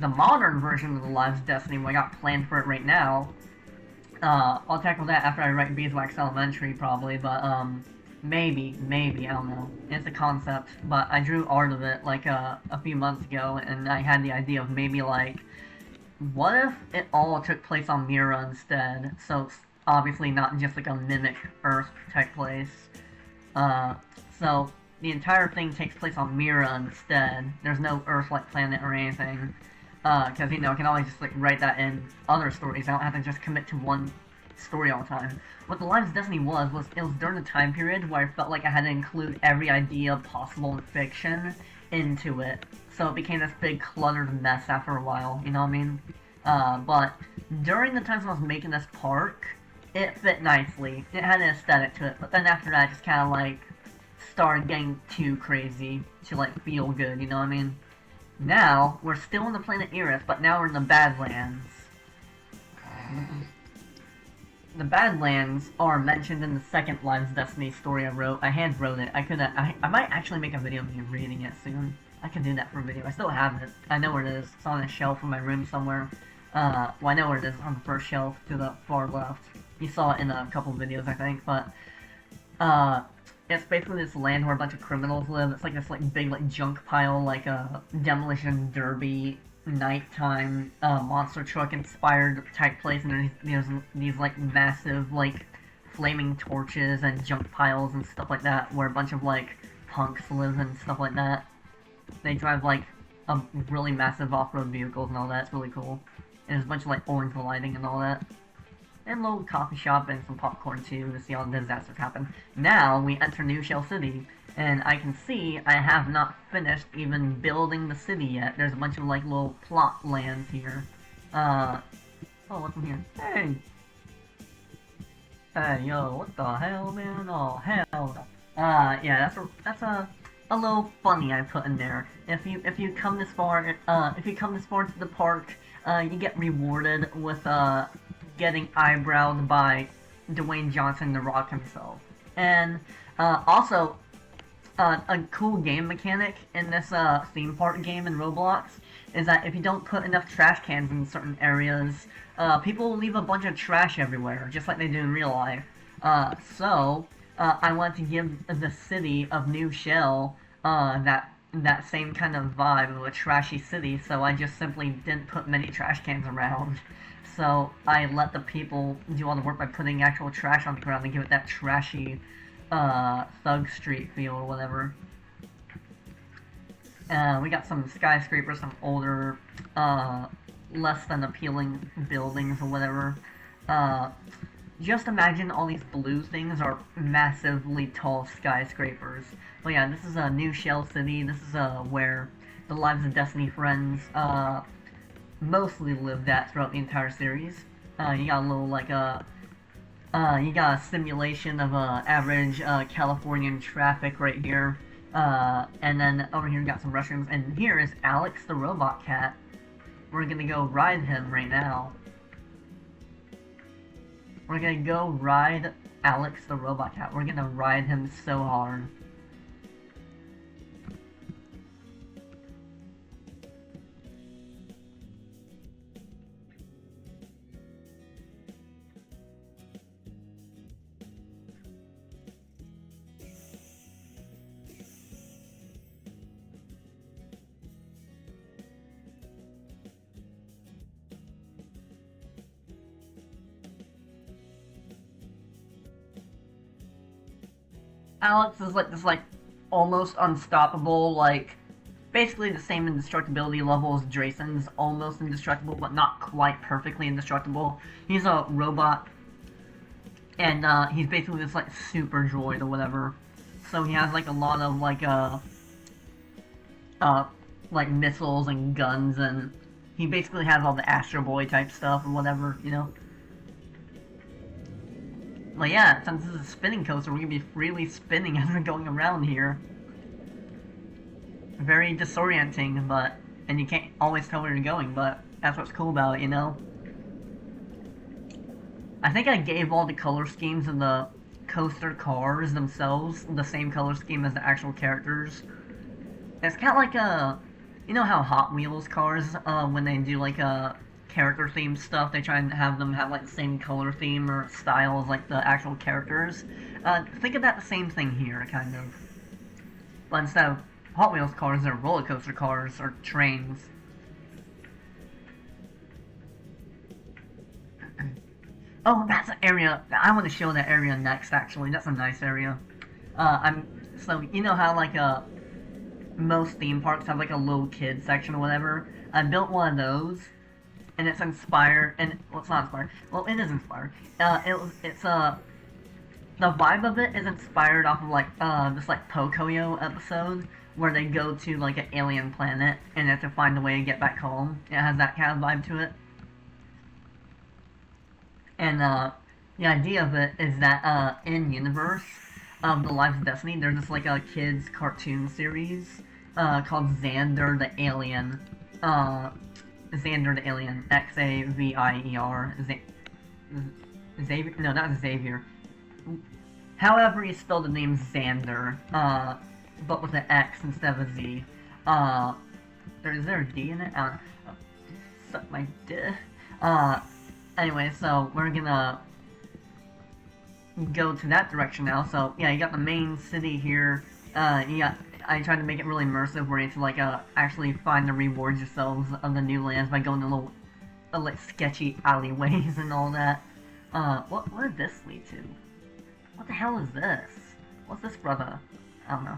S1: The modern version of the Lives of Destiny, what I got planned for it right now, I'll tackle that after I write Beeswax Elementary, probably, but, maybe, I don't know. It's a concept, but I drew art of it, like, a few months ago, and I had the idea of maybe, like, what if it all took place on Mira instead? So, it's obviously not just, like, a mimic Earth-type place. So the entire thing takes place on Mira instead. There's no Earth-like planet or anything. Because, you know, I can always just, like, write that in other stories. I don't have to just commit to one story all the time. What the Lives of Destiny was it was during a time period where I felt like I had to include every idea possible in fiction into it, so it became this big cluttered mess after a while, you know what I mean? But during the times I was making this park, it fit nicely. It had an aesthetic to it, but then after that, it just kind of like started getting too crazy to like feel good, you know what I mean? Now, we're still on the planet Eris, but now we're in the Badlands. The Badlands are mentioned in the second Lives of Destiny story I wrote. I hand wrote it. I might actually make a video of me reading it soon. I can do that for a video. I still have it. I know where it is. It's on a shelf in my room somewhere. Well, I know where it is. On the first shelf to the far left. You saw it in a couple videos, I think, but, it's basically this land where a bunch of criminals live. It's like this, like, big, like, junk pile, like a demolition derby, nighttime, monster truck inspired type place, and there's these, like, massive, like, flaming torches and junk piles and stuff like that, where a bunch of, like, punks live and stuff like that. They drive, like, really massive off-road vehicles and all that. It's really cool. And there's a bunch of, like, orange lighting and all that. And a little coffee shop and some popcorn too to see all the disasters happen. Now we enter New Shell City, and I can see I have not finished even building the city yet. There's a bunch of like little plot lands here. Oh, what's in here? Hey! Hey, yo, what the hell, man? Oh, hell. Yeah, that's a little funny I put in there. If you come this far, into the park, you get rewarded with, getting eyebrowed by Dwayne Johnson, The Rock himself. And also, a cool game mechanic in this theme park game in Roblox is that if you don't put enough trash cans in certain areas, people will leave a bunch of trash everywhere, just like they do in real life. So I want to give the city of New Shell that same kind of vibe of a trashy city, so I just simply didn't put many trash cans around. So I let the people do all the work by putting actual trash on the ground and give it that trashy Thug Street feel or whatever. We got some skyscrapers, some older, less than appealing buildings or whatever. Just imagine all these blue things are massively tall skyscrapers. But yeah, this is a New Shell City. This is where the Lives of Destiny friends mostly lived at throughout the entire series. You got a little like you got a simulation of average Californian traffic right here. And then over here we got some restrooms, and here is Alex the robot cat. We're gonna go ride him right now. We're gonna go ride Alex the robot cat. We're gonna ride him so hard. Alex is like this, like, almost unstoppable, like, basically the same indestructibility level as Drayson's almost indestructible, but not quite perfectly indestructible. He's a robot, and he's basically this, like, super droid or whatever. So he has, like, a lot of, like missiles and guns, and he basically has all the Astro Boy type stuff or whatever, you know? Well, yeah, since this is a spinning coaster, we're gonna be freely spinning as we're going around here. Very disorienting, but... and you can't always tell where you're going, but that's what's cool about it, you know? I think I gave all the color schemes of the coaster cars themselves the same color scheme as the actual characters. It's kind of like a... you know how Hot Wheels cars, when they do, like, a... character themed stuff, they try and have them have like the same color theme or style as like the actual characters. Think of that the same thing here, kind of. But instead of Hot Wheels cars, they're roller coaster cars or trains. Oh, that's an area. I want to show that area next. Actually, that's a nice area. So you know how like most theme parks have like a little kid section or whatever. I built one of those. And it's inspired, and, well, it's not inspired, well, it is inspired, the vibe of it is inspired off of like this like Pocoyo episode where they go to like an alien planet and have to find a way to get back home. It has that kind of vibe to it. And the idea of it is that in universe of The Lives of Destiny, there's just like a kids cartoon series called Xander the Alien. Xander the Alien, Xavier. Xavier? No, not Xavier. However you spell the name Xander, but with an X instead of a Z. Is there a D in it? I don't know. Suck my dick. Anyway, so we're gonna go to that direction now. So yeah, you got the main city here. I tried to make it really immersive, where you have to like actually find the rewards yourselves of the new lands by going to little like sketchy alleyways and all that. What did this lead to? What the hell is this? What's this, brother? I don't know.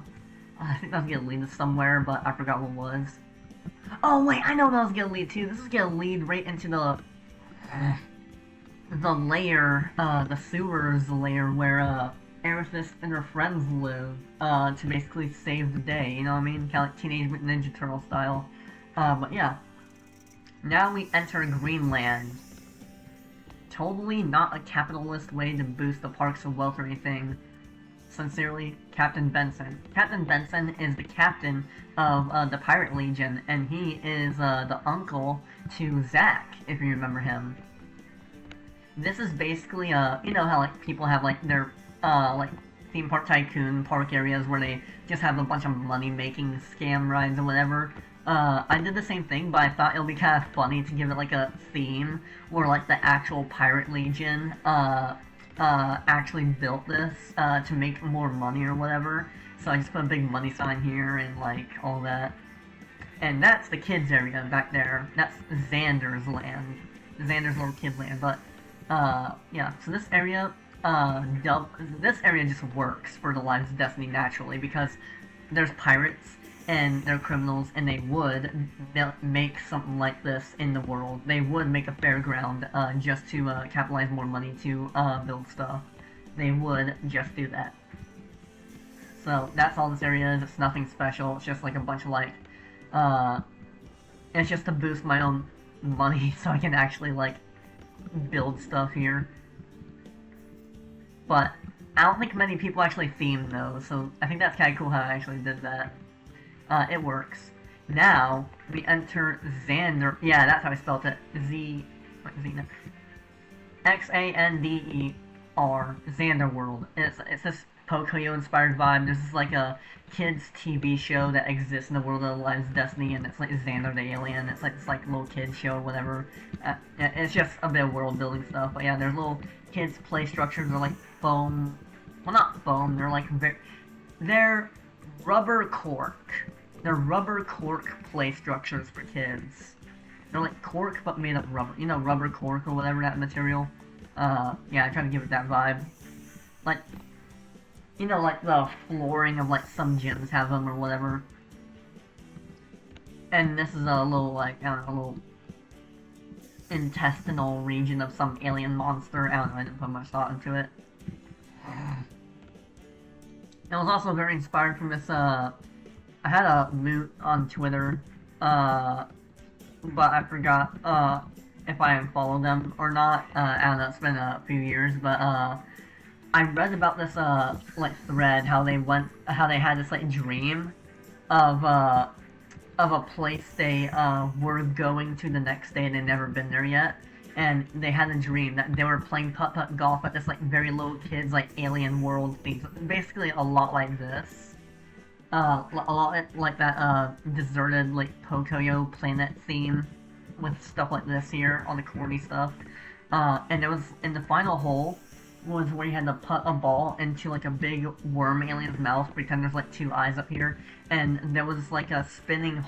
S1: I think that was gonna lead to somewhere, but I forgot what it was. Oh wait, I know what that was gonna lead to. This is gonna lead right into the layer, the sewers layer where Amethyst and her friends live, to basically save the day, you know what I mean? Kinda like Teenage Mutant Ninja Turtle style. But yeah. Now we enter Greenland. Totally not a capitalist way to boost the parks of wealth or anything. Sincerely, Captain Benson. Captain Benson is the captain of the Pirate Legion, and he is the uncle to Zack, if you remember him. This is basically, you know how like people have like their like theme park tycoon park areas where they just have a bunch of money making scam rides or whatever. I did the same thing, but I thought it would be kind of funny to give it like a theme where like the actual Pirate Legion actually built this to make more money or whatever. So I just put a big money sign here and like all that. And that's the kids area back there. That's Xander's land. Xander's little kid land. But yeah, so this area just works for the Lives of Destiny naturally because there's pirates and they're criminals, and they would make something like this in the world. They would make a fairground just to capitalize more money to build stuff. They would just do that. So that's all this area is. It's nothing special. It's just like a bunch of like, it's just to boost my own money so I can actually like build stuff here. But I don't think many people actually themed those, so I think that's kind of cool how I actually did that. It works. Now, we enter Xander. Yeah, that's how I spelled it. Xander. Xander. Xander World. It's this Pocoyo-inspired vibe. This is like a kids' TV show that exists in the world of the Lives of Destiny, and it's like Xander the Alien. It's like this like little kids show or whatever. It's just a bit of world building stuff. But yeah, there's little kids' play structures. They're like foam. Well, not foam. They're like they're rubber cork. They're rubber cork play structures for kids. They're like cork, but made of rubber. You know, rubber cork or whatever, that material. Yeah, I try to give it that vibe. Like, you know, like the flooring of like some gyms have them or whatever. And this is a little, like, I don't know, a little intestinal region of some alien monster. I don't know, I didn't put much thought into it. It was also very inspired from this, I had a moot on Twitter, but I forgot, if I unfollowed them or not. I don't know, it's been a few years, but, I read about this, like, thread, how they had this, like, dream of a place they, were going to the next day and they'd never been there yet. And they had a dream that they were playing putt-putt golf at this, like, very little kids, like, alien world thing. Basically a lot like this. A lot like that, deserted, like, Pocoyo planet theme with stuff like this here, all the corny stuff. And it was, in the final hole, was where you had to put a ball into, like, a big worm alien's mouth, pretend there's, like, 2 eyes up here, and there was, like, a spinning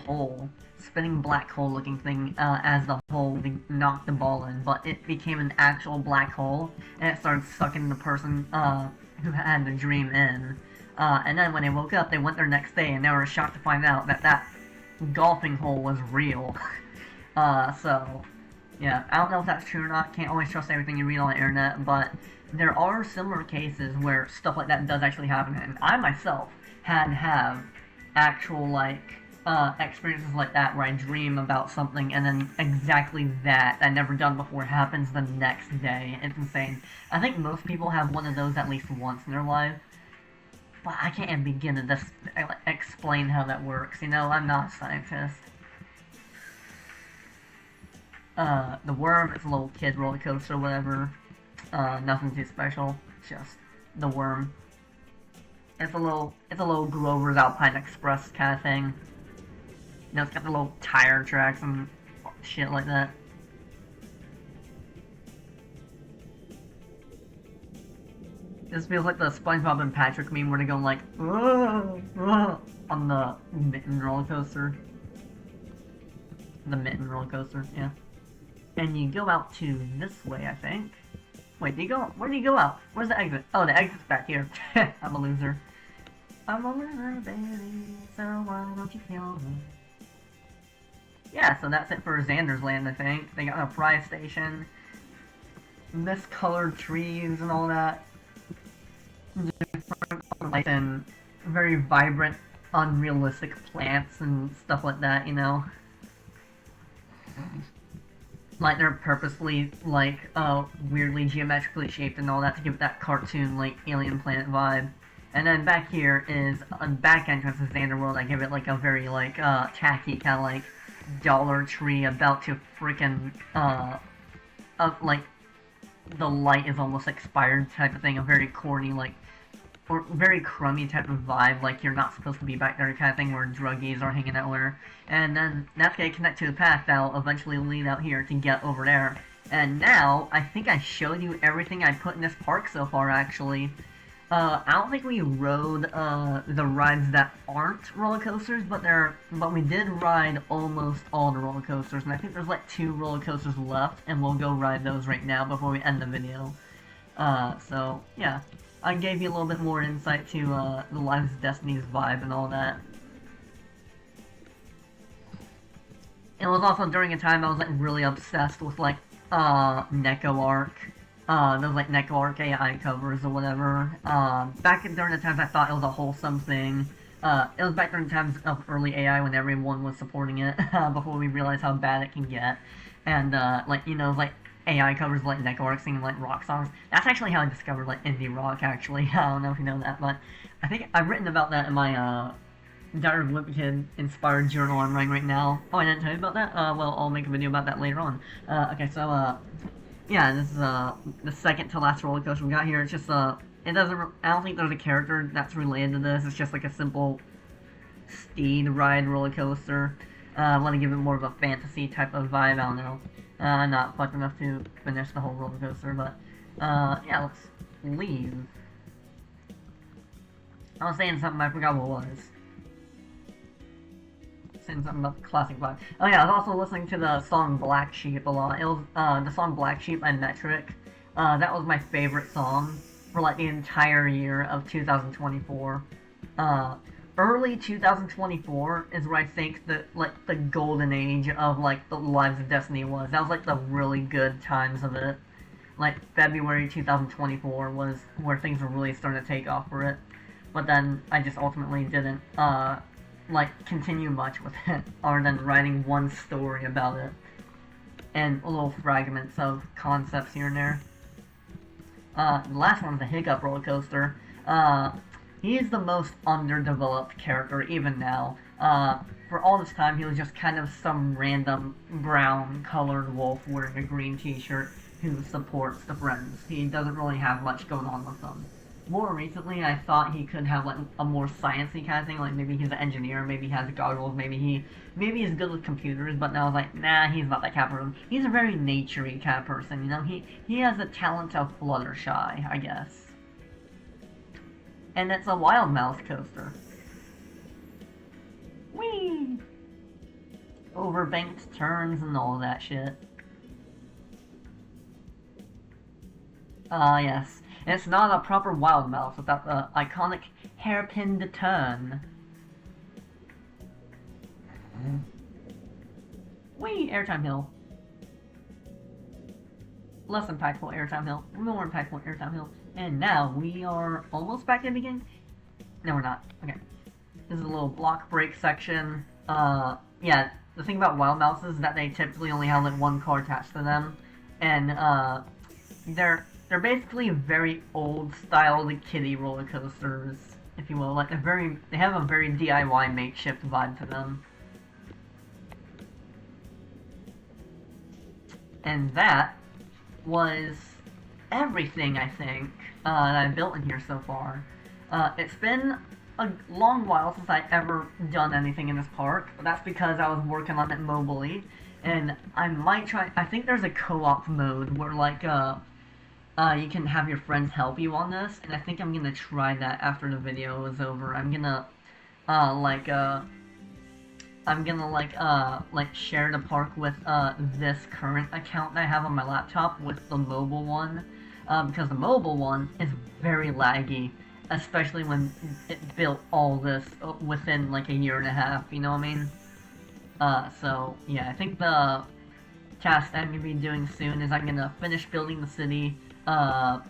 S1: black hole looking thing, as the hole knocked the ball in, but it became an actual black hole, and it started sucking the person, who had the dream in. And then when they woke up, they went there next day, and they were shocked to find out that that golfing hole was real. So, yeah, I don't know if that's true or not, can't always trust everything you read on the internet, but there are similar cases where stuff like that does actually happen, and I myself have actual experiences like that where I dream about something and then exactly that I never done before happens the next day. It's insane. I think most people have one of those at least once in their life, but I can't begin to explain how that works. You know, I'm not a scientist. The worm is a little kid roller coaster or whatever. Nothing too special. It's just the worm. It's a little Grover's Alpine Express kind of thing. You know, it's got the little tire tracks and shit like that. This feels like the SpongeBob and Patrick meme where they go like, on the mitten roller coaster. The mitten roller coaster, yeah. And you go out to this way, I think. Wait, do you go? Where do you go out? Where's the exit? Oh, the exit's back here. I'm a loser. I'm a loser, baby, so why don't you kill me? Yeah, so that's it for Xander's Land, I think. They got a fry station, miscolored trees and all that. Different lights and very vibrant, unrealistic plants and stuff like that, you know? Like, they're purposely, weirdly geometrically shaped and all that to give it that cartoon, alien planet vibe. And then back here is a back entrance to Xander World. I give it, a very, tacky, kind of, Dollar Tree about to freaking, the light is almost expired type of thing. A very corny, or very crummy type of vibe, like you're not supposed to be back there kind of thing, where druggies are hanging out there. And then that's going to connect to the path that'll eventually lead out here to get over there. And now, I think I showed you everything I put in this park so far, actually. I don't think we rode the rides that aren't roller coasters, but we did ride almost all the roller coasters, and I think there's 2 roller coasters left, and we'll go ride those right now before we end the video. So yeah, I gave you a little bit more insight to the Lives of Destiny's vibe and all that. It was also during a time I was really obsessed with Neko Arc. Those Neko Arc AI covers or whatever. Back during the times I thought it was a wholesome thing. It was back during the times of early AI when everyone was supporting it, before we realized how bad it can get. And, AI covers Neko Arc singing rock songs. That's actually how I discovered indie rock, actually. I don't know if you know that, but I think I've written about that in my, Diary of a Wimpy Kid inspired journal I'm writing right now. Oh, I didn't tell you about that? Well, I'll make a video about that later on. Okay, so, yeah, this is, the second to last roller coaster we got here. It's just, it doesn't, I don't think there's a character that's related to this. It's just a simple steed ride roller coaster. I want to give it more of a fantasy type of vibe, I don't know. I'm not fucked enough to finish the whole roller coaster, but, yeah, let's leave. I was saying something, I forgot what it was. Saying something about the classic vibe. Oh yeah, I was also listening to the song Black Sheep a lot. It was, the song Black Sheep by Metric. That was my favorite song for, the entire year of 2024. Early 2024 is where I think that, the golden age of, the Lives of Destiny was. That was, the really good times of it. February 2024 was where things were really starting to take off for it. But then, I just ultimately didn't, continue much with it, other than writing one story about it. And little fragments of concepts here and there. The last one's the Hiccup roller coaster. He is the most underdeveloped character, even now. For all this time, he was just kind of some random brown-colored wolf wearing a green t-shirt who supports the friends. He doesn't really have much going on with them. More recently, I thought he could have a more sciencey kind of thing, maybe he's an engineer, maybe he has goggles, maybe he's good with computers, but now I was nah, he's not that kind of person. He's a very naturey kind of person, you know, he has the talent of Fluttershy, I guess. And it's a wild mouse coaster. Whee! Overbanked turns and all that shit. Yes. It's not a proper wild mouse without the iconic hairpin turn. Whee! Airtime hill. less impactful airtime hill, more impactful airtime hill. And now we are almost back in the beginning. No, we're not. Okay. This is a little block break section. Yeah, the thing about wild mouses is that they typically only have like one car attached to them, and they're basically very old style like kiddie roller coasters, if you will. Like they have a very DIY makeshift vibe to them. And that was everything, I think, that I've built in here so far. It's been a long while since I ever done anything in this park, but that's because I was working on it mobily, and I might try. I think there's a co-op mode where like you can have your friends help you on this, and I think I'm gonna try that after the video is over. I'm gonna share the park with this current account that I have on my laptop with the mobile one, because the mobile one is very laggy, especially when it built all this within like a year and a half, you know what I mean? So yeah, I think the task I'm gonna be doing soon is I'm gonna finish building the city,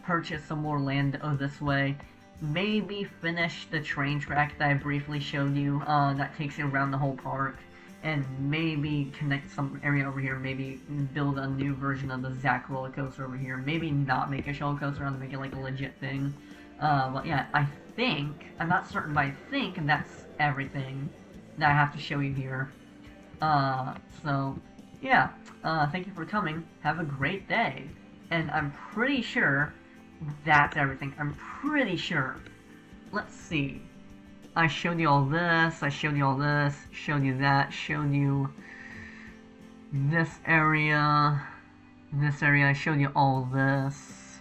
S1: purchase some more land this way, maybe finish the train track that I briefly showed you, that takes you around the whole park, and maybe connect some area over here, maybe build a new version of the Zack roller coaster over here, maybe not make a roller coaster and make it like a legit thing. But yeah, I'm not certain, but I think that's everything that I have to show you here. So, yeah, thank you for coming, have a great day, and I'm pretty sure that's everything. I'm pretty sure. Let's see. I showed you all this, I showed you all this, showed you that, showed you this area, I showed you all this.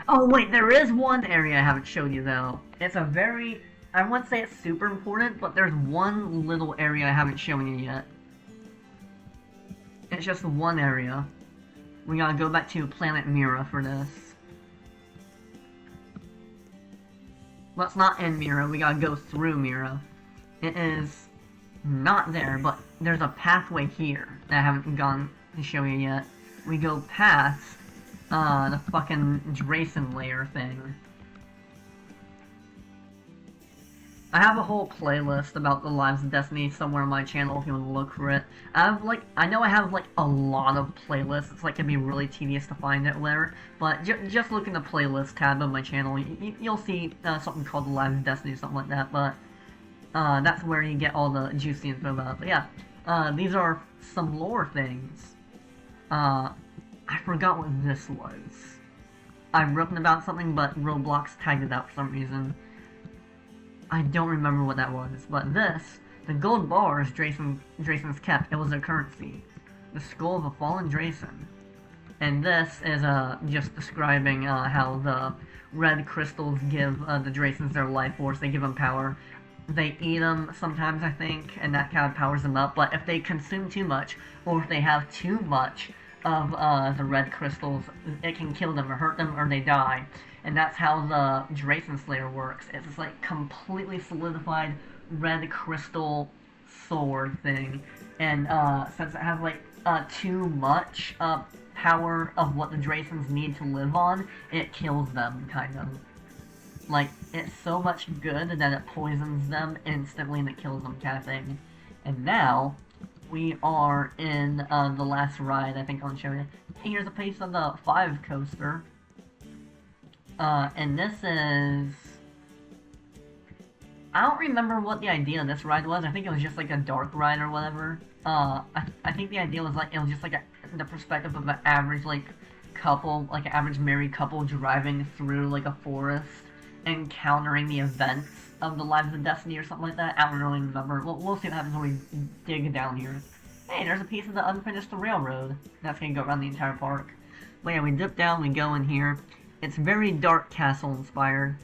S1: Oh wait, there is one area I haven't showed you though. It's a very, I wouldn't say it's super important, but there's one little area I haven't shown you yet. It's just one area. We gotta go back to Planet Mira for this. Well, it's not in Mira, we gotta go through Mira. It is not there, but there's a pathway here that I haven't gone to show you yet. We go past the fucking Drayson layer thing. I have a whole playlist about the Lives of Destiny somewhere on my channel if you want to look for it. I know I have like a lot of playlists. It's like it'd be really tedious to find it where, but just look in the playlist tab of my channel. You'll see something called the Lives of Destiny or something like that. But that's where you get all the juicy info about it. But yeah, these are some lore things. I forgot what this was. I've written about something, but Roblox tagged it out for some reason. I don't remember what that was, but this, the gold bars Drayson's kept, it was their currency. The skull of a fallen Drayson. And this is just describing how the red crystals give the Draysons their life force, they give them power. They eat them sometimes, I think, and that kind of powers them up, but if they consume too much, or if they have too much of the red crystals, it can kill them or hurt them, or they die. And that's how the Drayson Slayer works. It's this like completely solidified red crystal sword thing, and since it has like too much power of what the Draysons need to live on, it kills them, kind of. Like, it's so much good that it poisons them instantly and it kills them, kind of thing. And now, we are in the last ride, I think I'll show you. Here's a piece of the 5 coaster. And this is... I don't remember what the idea of this ride was. I think it was just like a dark ride or whatever. I think the idea was like, it was just like the perspective of an average like couple, like an average married couple driving through like a forest, encountering the events of the Lives of Destiny or something like that. I don't really remember. We'll see what happens when we dig down here. Hey, there's a piece of the unfinished railroad. That's gonna go around the entire park. But yeah, we dip down, we go in here. It's very Dark Castle inspired.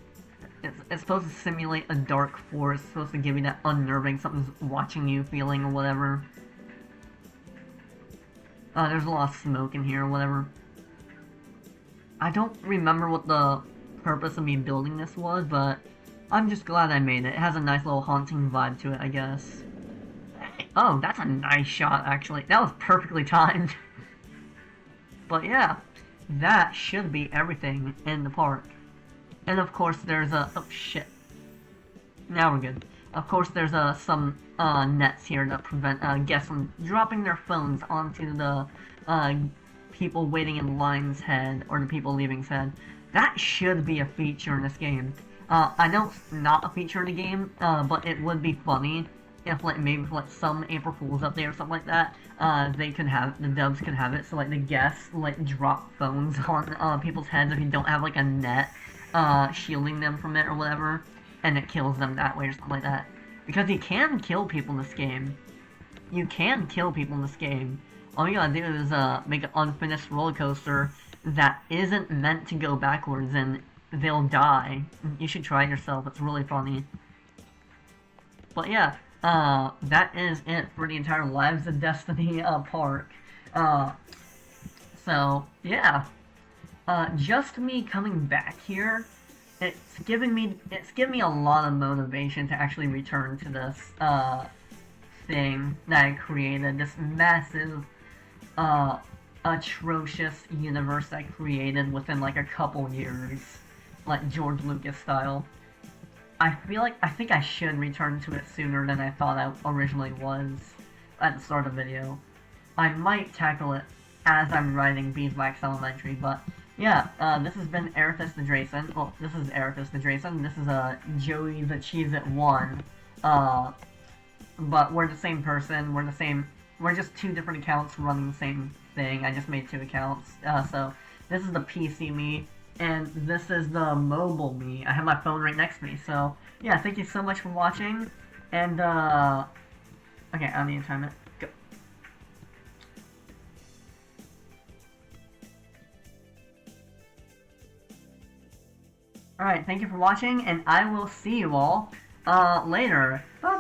S1: It's supposed to simulate a dark forest. It's supposed to give you that unnerving, something's watching you feeling or whatever. There's a lot of smoke in here or whatever. I don't remember what the purpose of me building this was, but I'm just glad I made it. It has a nice little haunting vibe to it, I guess. Oh, that's a nice shot, actually. That was perfectly timed. But yeah, that should be everything in the park. And of course, there's a... Oh, shit. Now we're good. Of course, there's some nets here that prevent guests from dropping their phones onto the people waiting in line's head or the people leaving's head. That should be a feature in this game. I know it's not a feature in the game, but it would be funny if, like, maybe if, like, some April Fools up there or something like that, they could have, the devs could have it, so, like, the guests, like, drop phones on people's heads if you don't have, like, a net shielding them from it or whatever, and it kills them that way or something like that. Because you can kill people in this game. You can kill people in this game. All you gotta do is make an unfinished roller coaster that isn't meant to go backwards, and they'll die. You should try it yourself. It's really funny. But yeah, that is it for the entire Lives of Destiny park. So yeah, just me coming back here, it's given me a lot of motivation to actually return to this thing that I created, this massive atrocious universe I created within like a couple years, like George Lucas style. I think I should return to it sooner than I thought I originally was at the start of the video. I might tackle it as I'm writing Beeswax Elementary, but yeah, this has been Erithus the Drayson. Well, this is Erithus the Drayson. This is Joey the Cheez-It 1. But we're the same person. We're just two different accounts running the same thing. I just made two accounts. So this is the PC me, and this is the mobile me. I have my phone right next to me. So yeah, thank you so much for watching. And okay, I need to time it. Go. Alright, thank you for watching, and I will see you all later. Bye!